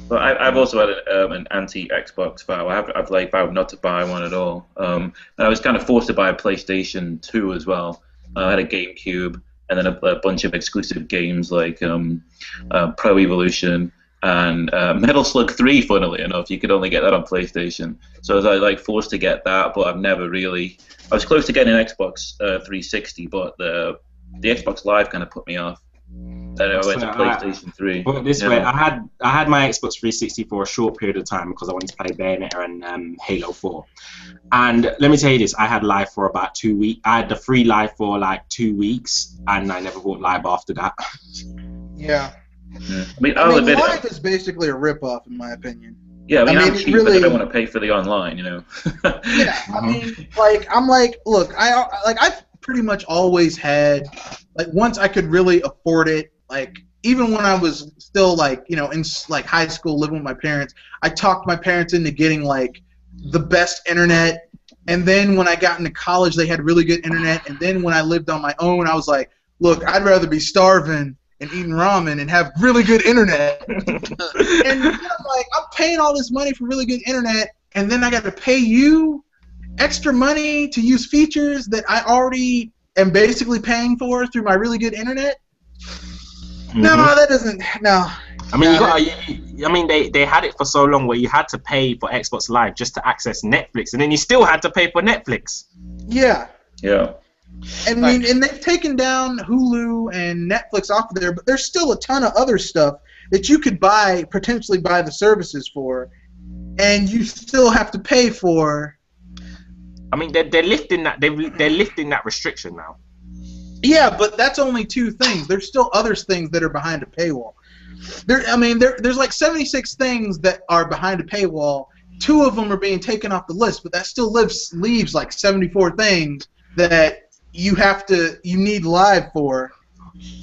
Well, I've also had an anti-Xbox vow. I've like vowed not to buy one at all. I was kind of forced to buy a PlayStation 2 as well. I had a GameCube, and then a bunch of exclusive games like Pro Evolution and Metal Slug 3. Funnily enough, you could only get that on PlayStation. So I was like forced to get that, but I've never really. I was close to getting an Xbox 360, but the Xbox Live kind of put me off. Then I went to PlayStation 3. Put it this way, I had my Xbox 360 for a short period of time because I wanted to play Bayonetta and Halo 4. And let me tell you this, I had Live for about 2 weeks. I had the free Live for like 2 weeks, and I never bought Live after that. Yeah. I mean, Live is basically a ripoff, in my opinion. Yeah, I'm cheap, but I don't want to pay for the online, you know. Yeah, I mean, look, I've pretty much always had, like, once I could really afford it, like, even when I was still, like, you know, in, like, high school living with my parents, I talked my parents into getting, like, the best internet, and then when I got into college, they had really good internet, and then when I lived on my own, I was like, look, I'd rather be starving and eating ramen and have really good internet. And I'm like, I'm paying all this money for really good internet, and then I got to pay you extra money to use features that I already am basically paying for through my really good internet? Mm-hmm. No, that doesn't. No. I mean, they had it for so long where you had to pay for Xbox Live just to access Netflix, and then you still had to pay for Netflix. Yeah. Yeah. I mean, and they've taken down Hulu and Netflix off of there, but there's still a ton of other stuff that you could potentially buy the services for, and you still have to pay for. I mean, they're lifting that restriction now. Yeah, but that's only two things. There's still other things that are behind a paywall. There's like 76 things that are behind a paywall. 2 of them are being taken off the list, but that still leaves like 74 things that you need live for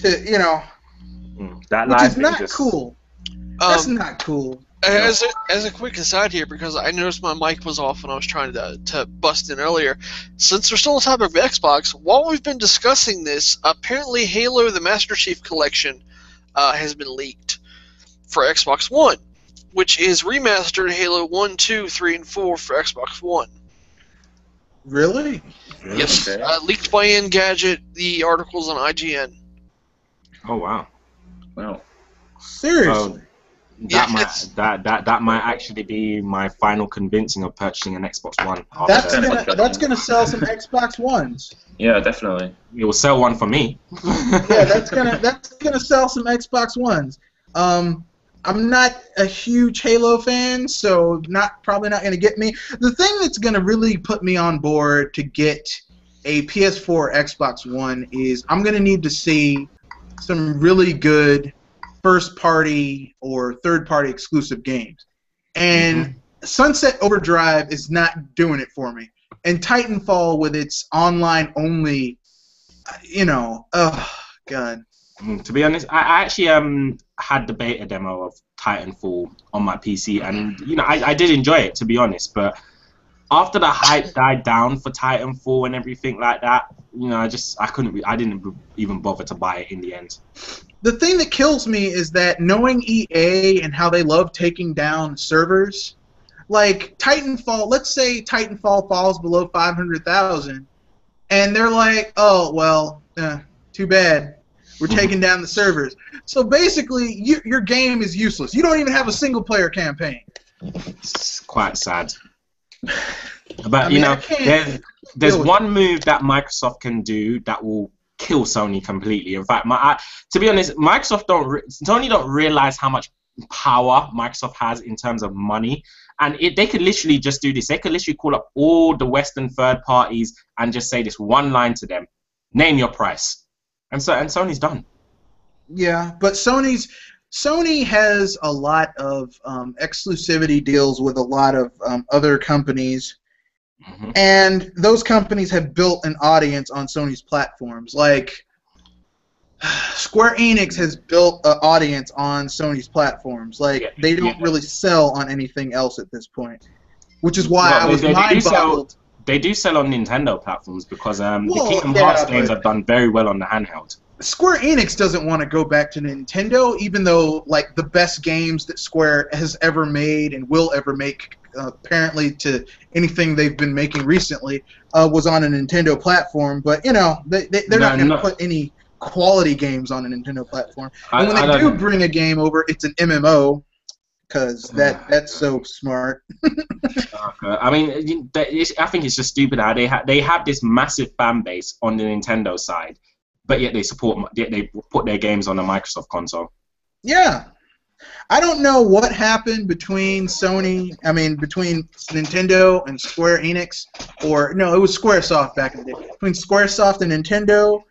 to, you know, That which live is thing not just cool. That's not cool. As a quick aside here, because I noticed my mic was off when I was trying to bust in earlier, since we're still on the topic of Xbox, while we've been discussing this, apparently Halo the Master Chief Collection has been leaked for Xbox One, which is remastered Halo 1, 2, 3, and 4 for Xbox One. Really? Yes, Okay. leaked by Engadget, the articles on IGN. Oh wow. Well, Seriously. That might actually be my final convincing of purchasing an Xbox One. That's gonna sell some Xbox Ones. yeah, definitely. It will sell one for me. Yeah, that's gonna sell some Xbox Ones. I'm not a huge Halo fan, so probably not gonna get me. The thing that's gonna really put me on board to get a PS4 or Xbox One is I'm gonna need to see some really good first-party or third-party exclusive games. And Sunset Overdrive is not doing it for me. And Titanfall with its online-only, oh, God. To be honest, I actually had the beta demo of Titanfall on my PC, and I did enjoy it, to be honest. But after the hype died down for Titanfall and everything like that, I didn't even bother to buy it in the end. The thing that kills me is that knowing EA and how they love taking down servers, like Titanfall, let's say Titanfall falls below 500,000, and they're like, oh, well, too bad. We're taking down the servers. So basically, your game is useless. You don't even have a single-player campaign. It's quite sad. But, there's one move that Microsoft can do that will kill Sony completely. In fact, to be honest, Sony don't realize how much power Microsoft has in terms of money, and they could literally just do this. They could literally call up all the Western third parties and just say this one line to them: name your price, and Sony's done. Yeah, but Sony has a lot of exclusivity deals with a lot of other companies. And those companies have built an audience on Sony's platforms. Like, Square Enix has built an audience on Sony's platforms. Like, they don't really sell on anything else at this point. Which is why I was mind-boggled. They do sell on Nintendo platforms because the Kingdom Hearts games have done very well on the handheld. Square Enix doesn't want to go back to Nintendo, even though the best games that Square has ever made and will ever make, apparently to anything they've been making recently, was on a Nintendo platform. But they're not going to put any quality games on a Nintendo platform. And when they do bring a game over, it's an MMO, because that's so smart. I mean, I think it's just stupid how they have this massive fan base on the Nintendo side, but yet they put their games on a Microsoft console. Yeah. I don't know what happened between between Nintendo and Square Enix, it was Squaresoft back in the day. Between Squaresoft and Nintendo,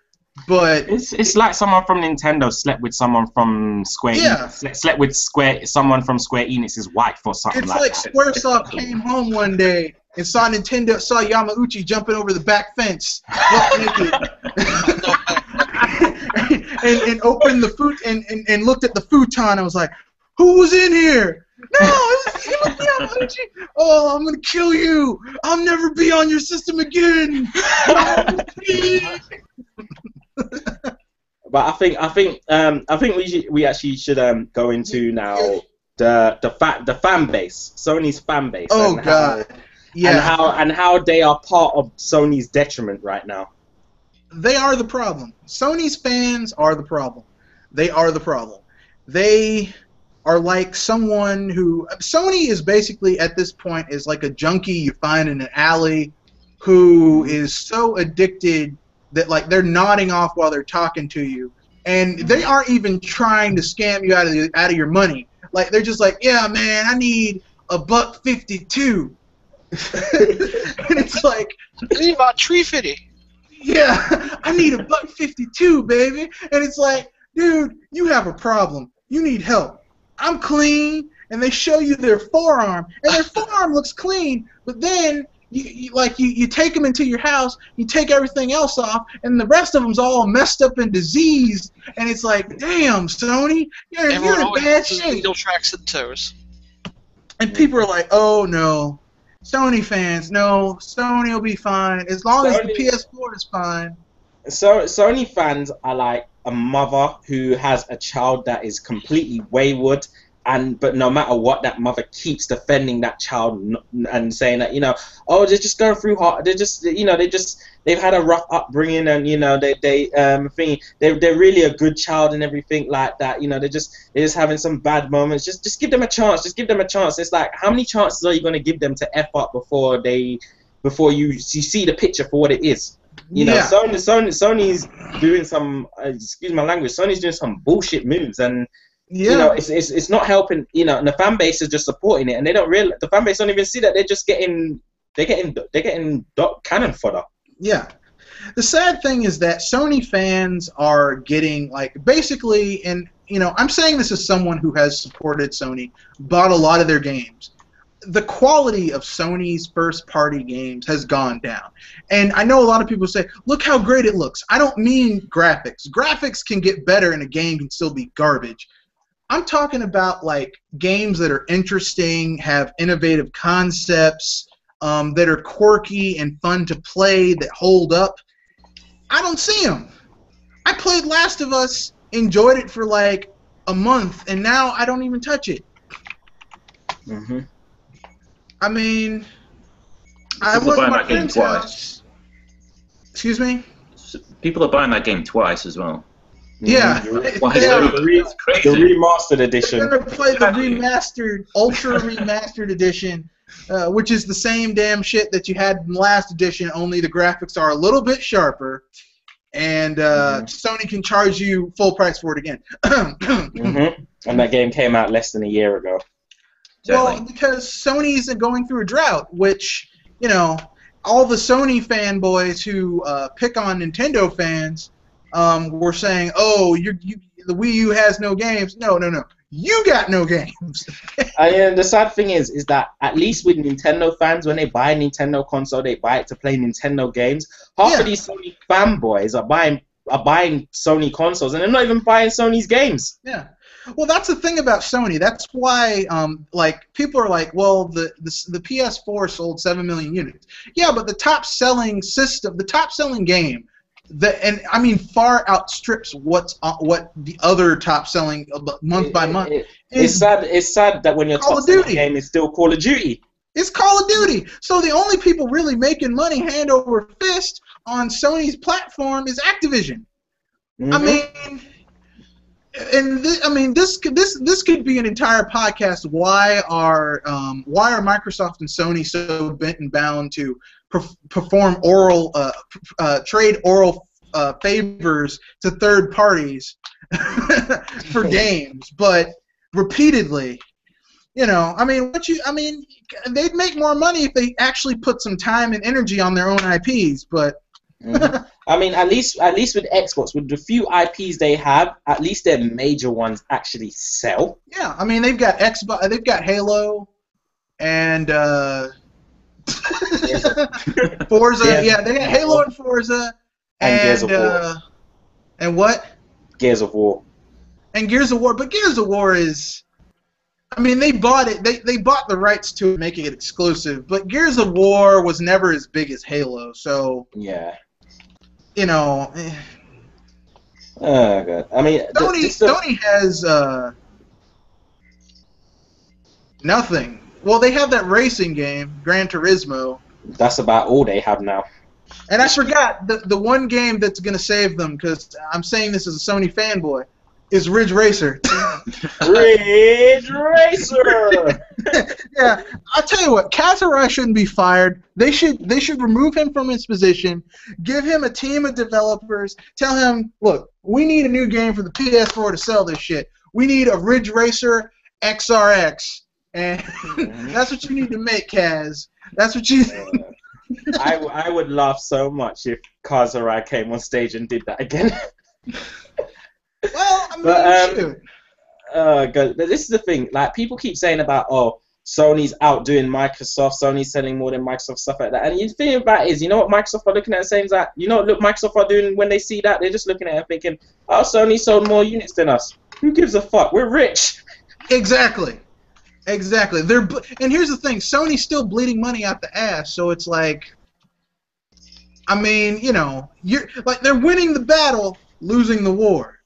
but it's like someone from Nintendo slept with someone from Square Enix. Slept with someone from Square Enix's wife or something like that. It's like Squaresoft came home one day and saw Yamauchi jumping over the back fence, naked. and opened the food and looked at the futon and was like, "Who was in here?" "No, it was Yamauchi." "Oh, I'm gonna kill you. I'll never be on your system again." But I think we actually should go into now the fan base, Sony's fan base. Oh God. And how they are part of Sony's detriment right now. They are the problem. Sony's fans are the problem. They are the problem. They are like someone who... Sony is basically, at this point, is like a junkie you find in an alley who is so addicted that they're nodding off while they're talking to you. And they aren't even trying to scam you out of your money. They're just like, "Yeah, man, I need $1.52. And it's like... I need about $3.50. Yeah, I need $1.52, baby. And it's like, dude, you have a problem. You need help. I'm clean. And they show you their forearm, and their forearm looks clean, but then you take them into your house, you take everything else off, and the rest of them's all messed up and diseased, and it's like, damn, Sony, you're in bad shape. Needle tracks and toes. And people are like, oh no, Sony fans, no, Sony will be fine as long as the PS4 is fine. So Sony fans are like a mother who has a child that is completely wayward, but no matter what, that mother keeps defending that child and saying that, oh, they're just going through hard. They've had a rough upbringing, and they're really a good child and everything like that. They're just having some bad moments. Just give them a chance. Just give them a chance. It's like, how many chances are you going to give them to F up before you see the picture for what it is? Sony's doing some, excuse my language, Sony's doing some bullshit moves, and it's not helping. And the fan base is just supporting it, and they don't realize, the fan base don't even see that they're just getting cannon fodder. Yeah. The sad thing is that Sony fans are getting, like, basically, and I'm saying this as someone who has supported Sony, bought a lot of their games. The quality of Sony's first-party games has gone down. And I know a lot of people say, look how great it looks. I don't mean graphics. Graphics can get better and a game can still be garbage. I'm talking about, like, games that are interesting, have innovative concepts, that are quirky and fun to play, that hold up. I don't see them. I played Last of Us, enjoyed it for, like, a month, and now I don't even touch it. Mm-hmm. I mean, I went to my friend's house. Excuse me? People are buying that game twice as well. Yeah. The remastered edition. They're going to play the remastered, ultra remastered edition, which is the same damn shit that you had in the last edition, only the graphics are a little bit sharper, and Sony can charge you full price for it again. Mm-hmm. And that game came out less than a year ago. Well, because Sony's going through a drought, which, all the Sony fanboys who pick on Nintendo fans were saying, oh, the Wii U has no games. No. You got no games. And the sad thing is that at least with Nintendo fans, when they buy a Nintendo console, they buy it to play Nintendo games. Half of these Sony fanboys are buying Sony consoles, and they're not even buying Sony's games. Yeah. Well, that's the thing about Sony. That's why, people are like, well, the PS4 sold 7 million units. Yeah, but the top-selling system, the top-selling game, far outstrips what the other top-selling month by month. It's sad that when your top-selling game is still Call of Duty. It's Call of Duty. So the only people really making money hand over fist on Sony's platform is Activision. Mm-hmm. This could be an entire podcast. Why are Microsoft and Sony so bent and bound to perform trade oral favors to third parties for games, but repeatedly, they'd make more money if they actually put some time and energy on their own IPs, but. Mm-hmm. At least with Xbox, with the few IPs they have, at least their major ones actually sell. Yeah, they've got Xbox, they've got Halo, and Forza. Yeah, they got Halo and Forza, and Gears of War. And what? Gears of War. And Gears of War, but Gears of War is. They bought it. They bought the rights to it, making it exclusive. But Gears of War was never as big as Halo, so. Yeah. Oh God. Sony has nothing. Well, they have that racing game, Gran Turismo. That's about all they have now. And I forgot the one game that's gonna save them, because I'm saying this as a Sony fanboy, is Ridge Racer. Ridge Racer. Yeah, I'll tell you what, Kazurai shouldn't be fired. They should remove him from his position, give him a team of developers, tell him, look, we need a new game for the PS4 to sell this shit. We need a Ridge Racer XRX, and that's what you need to make, Kaz. That's what you. I would laugh so much if Kazurai came on stage and did that again. Well, shoot. God, this is the thing. Like, people keep saying about, Sony's outdoing Microsoft. Sony's selling more than Microsoft, stuff like that. And the thing about it is, you know what Microsoft are looking at and saying that, you know what Microsoft are doing when they see that? They're just looking at it and thinking, oh, Sony sold more units than us. Who gives a fuck? We're rich. Exactly. Exactly. And here's the thing: Sony's still bleeding money out the ass. So it's like, I mean, you know, you're like they're winning the battle, losing the war.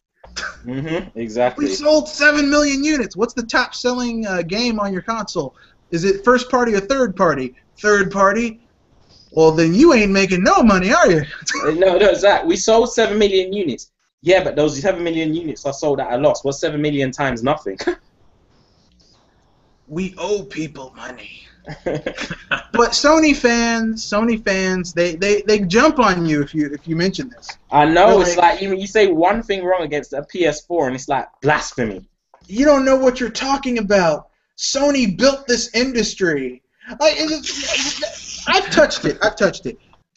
Exactly. We sold 7 million units. What's the top selling game on your console? Is it first party or third party? Third party? Well, then you ain't making no money, are you? No, Zach. We sold 7 million units. Yeah, but those 7 million units are sold at a loss. What's 7 million times nothing? We owe people money. But Sony fans, they jump on you if you mention this. I know. They're It's like you say one thing wrong against a PS4, and it's like blasphemy. You don't know what you're talking about. Sony built this industry. I've touched it.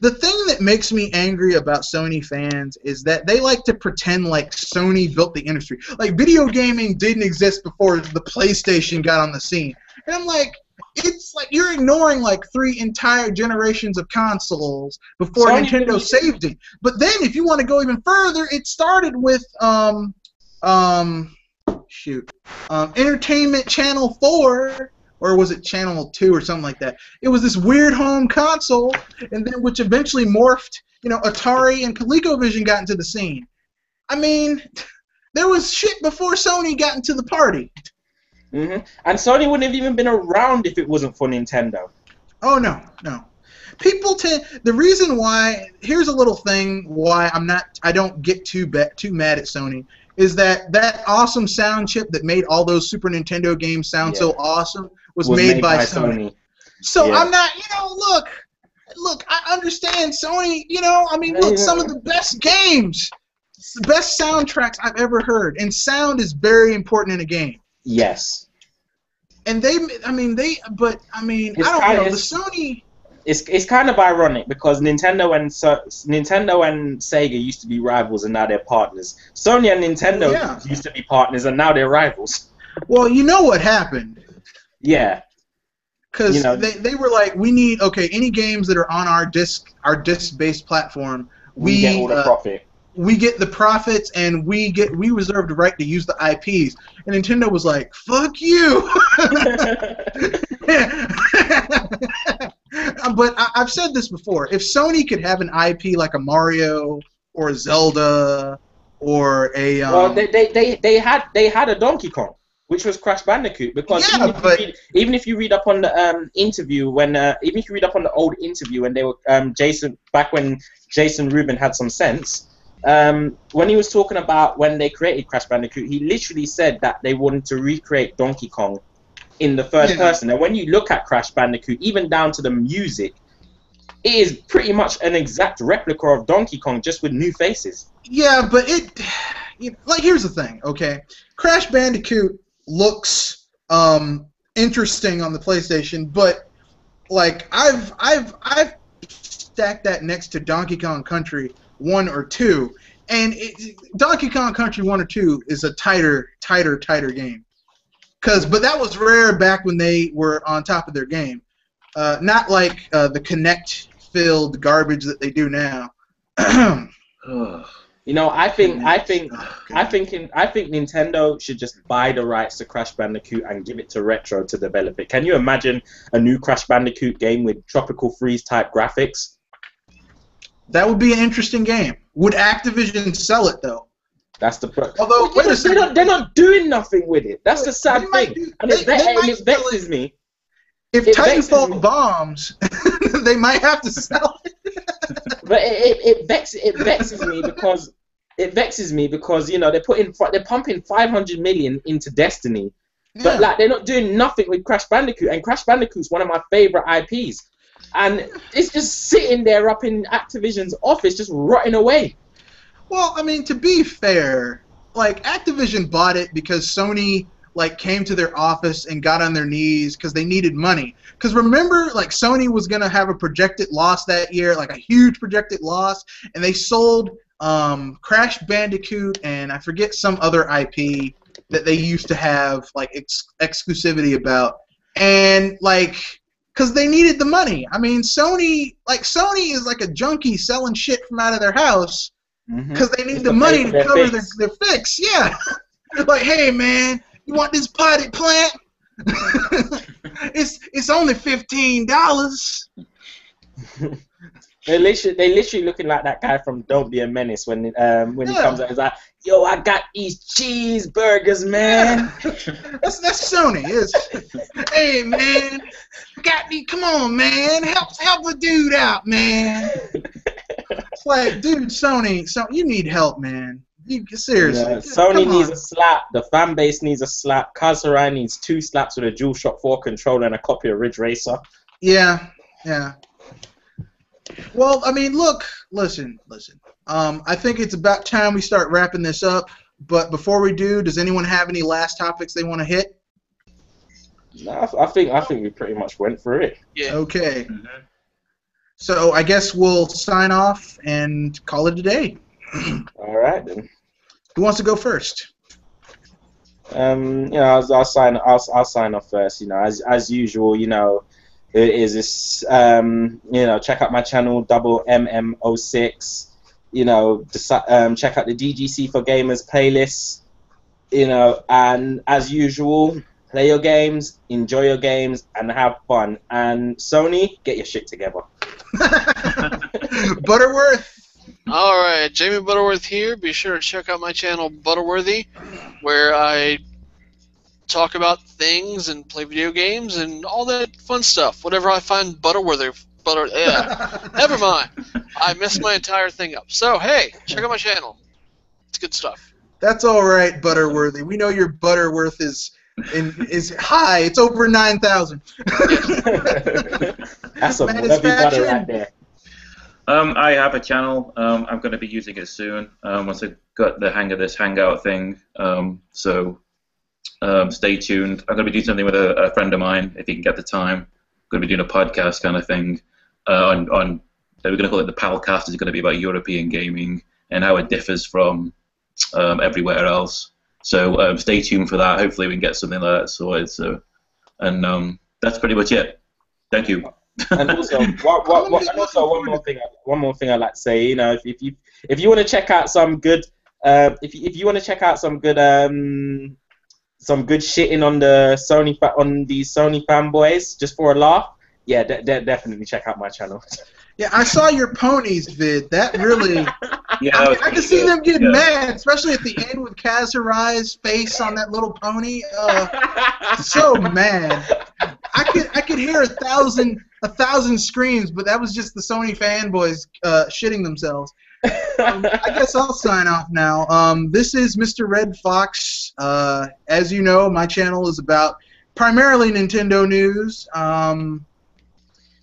The thing that makes me angry about Sony fans is that they like to pretend like Sony built the industry. Like, video gaming didn't exist before the PlayStation got on the scene. And I'm like, it's like you're ignoring like 3 entire generations of consoles before Nintendo saved it. But then if you want to go even further, it started with Entertainment Channel 4, or was it Channel 2 or something like that. It was this weird home console, and then which eventually morphed, you know, Atari and ColecoVision got into the scene. I mean, there was shit before Sony got into the party. And Sony wouldn't have even been around if it wasn't for Nintendo. Oh, no. People the reason why, here's a little thing why I don't get too mad at Sony, is that awesome sound chip that made all those Super Nintendo games sound so awesome was made by Sony. So I'm not, you know, look, I understand Sony, you know, I mean, look, some of the best games, the best soundtracks I've ever heard, and sound is very important in a game. Yes. And I don't know, the Sony... It's kind of ironic because Nintendo and Sega used to be rivals and now they're partners. Sony and Nintendo used to be partners and now they're rivals. Well, you know what happened. Yeah. Because they were like, we need, any games that are on our disc-based platform, we get all the profit. We get the profits, and we reserve the right to use the IPs. And Nintendo was like, fuck you! But I've said this before. If Sony could have an IP like a Mario or a Zelda or a... well, they had a Donkey Kong, which was Crash Bandicoot, because even if you read up on the interview when even if you read up on the old interview when they were when Jason Rubin had some sense, when he was talking about when they created Crash Bandicoot, he literally said that they wanted to recreate Donkey Kong in the third person. And when you look at Crash Bandicoot, even down to the music, it is pretty much an exact replica of Donkey Kong, just with new faces. Yeah, but here's the thing, okay? Crash Bandicoot looks interesting on the PlayStation, but like I've stacked that next to Donkey Kong Country 1 or 2, and Donkey Kong Country 1 or 2 is a tighter game. But that was rare back when they were on top of their game, not like the Kinect-filled garbage that they do now. You know, I think Nintendo should just buy the rights to Crash Bandicoot and give it to Retro to develop it. Can you imagine a new Crash Bandicoot game with Tropical Freeze type graphics? That would be an interesting game. Would Activision sell it though? That's the problem. Although they're not doing nothing with it. That's the sad thing. And it vexes me. If Titanfall bombs, they might have to sell it. But it vexes me because you know they're pumping 500 million into Destiny, but like they're not doing nothing with Crash Bandicoot, and Crash Bandicoot's one of my favorite IPs, and it's just sitting there up in Activision's office, just rotting away. Well, I mean, to be fair, like Activision bought it because Sony like came to their office and got on their knees because they needed money. Because remember, like Sony was gonna have a projected loss that year, like a huge projected loss, and they sold Crash Bandicoot and I forget some other IP that they used to have like exclusivity about. and like, because they needed the money. I mean, Sony is like a junkie selling shit from out of their house because they need the money to cover their fix. Yeah. Like, hey man, you want this potted plant? it's only $15. They literally looking like that guy from Don't Be a Menace when he comes out. He's like, yo, I got these cheeseburgers, man. That's Sony. Hey man, got me. Come on, man, help a dude out, man. It's like, dude, Sony, you need help, man. Seriously. Yeah, Sony needs a slap. The fan base needs a slap. Kazurai needs 2 slaps with a DualShock 4 controller and a copy of Ridge Racer. Yeah. Well, I mean, look, listen. I think it's about time we start wrapping this up. But before we do, does anyone have any last topics they want to hit? No, I think we pretty much went through it. Yeah. Okay. So I guess we'll sign off and call it a day. All right then. Who wants to go first? I'll sign off first. As usual, it is this. Check out my channel, Double MM06. Check out the DGC for Gamers playlist. And as usual, play your games, enjoy your games, and have fun. And Sony, get your shit together. Butterworth. Alright, Jamie Butterworth here. Be sure to check out my channel, Butterworthy, where I talk about things and play video games and all that fun stuff. Whatever I find Butterworthy. Never mind. I messed my entire thing up. So, hey, check out my channel. It's good stuff. That's all right, Butterworthy. We know your Butterworth is high. It's over 9,000. That's a heavy butter right there. I have a channel. I'm going to be using it soon once I've got the hang of this Hangout thing. So stay tuned. I'm going to be doing something with a friend of mine, if he can get the time. I'm going to be doing a podcast kind of thing. We're going to call it the Palcast. It's going to be about European gaming and how it differs from everywhere else. So stay tuned for that. Hopefully we can get something like that sorted. So, and that's pretty much it. Thank you. And also, one more thing I'd like to say. If you want to check out some good, if you want to check out some good shitting on these Sony fanboys just for a laugh, yeah, definitely check out my channel. Yeah, I saw your ponies vid. That really, Yeah, I can see them getting mad, especially at the end with Kazurai's face on that little pony. So mad. I could hear a thousand screams, but that was just the Sony fanboys shitting themselves. I guess I'll sign off now. This is Mr. Red Fox. As you know, my channel is about primarily Nintendo news,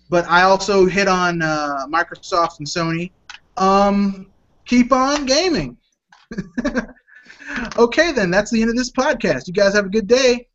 but I also hit on Microsoft and Sony. Keep on gaming. Okay, then. That's the end of this podcast. You guys have a good day.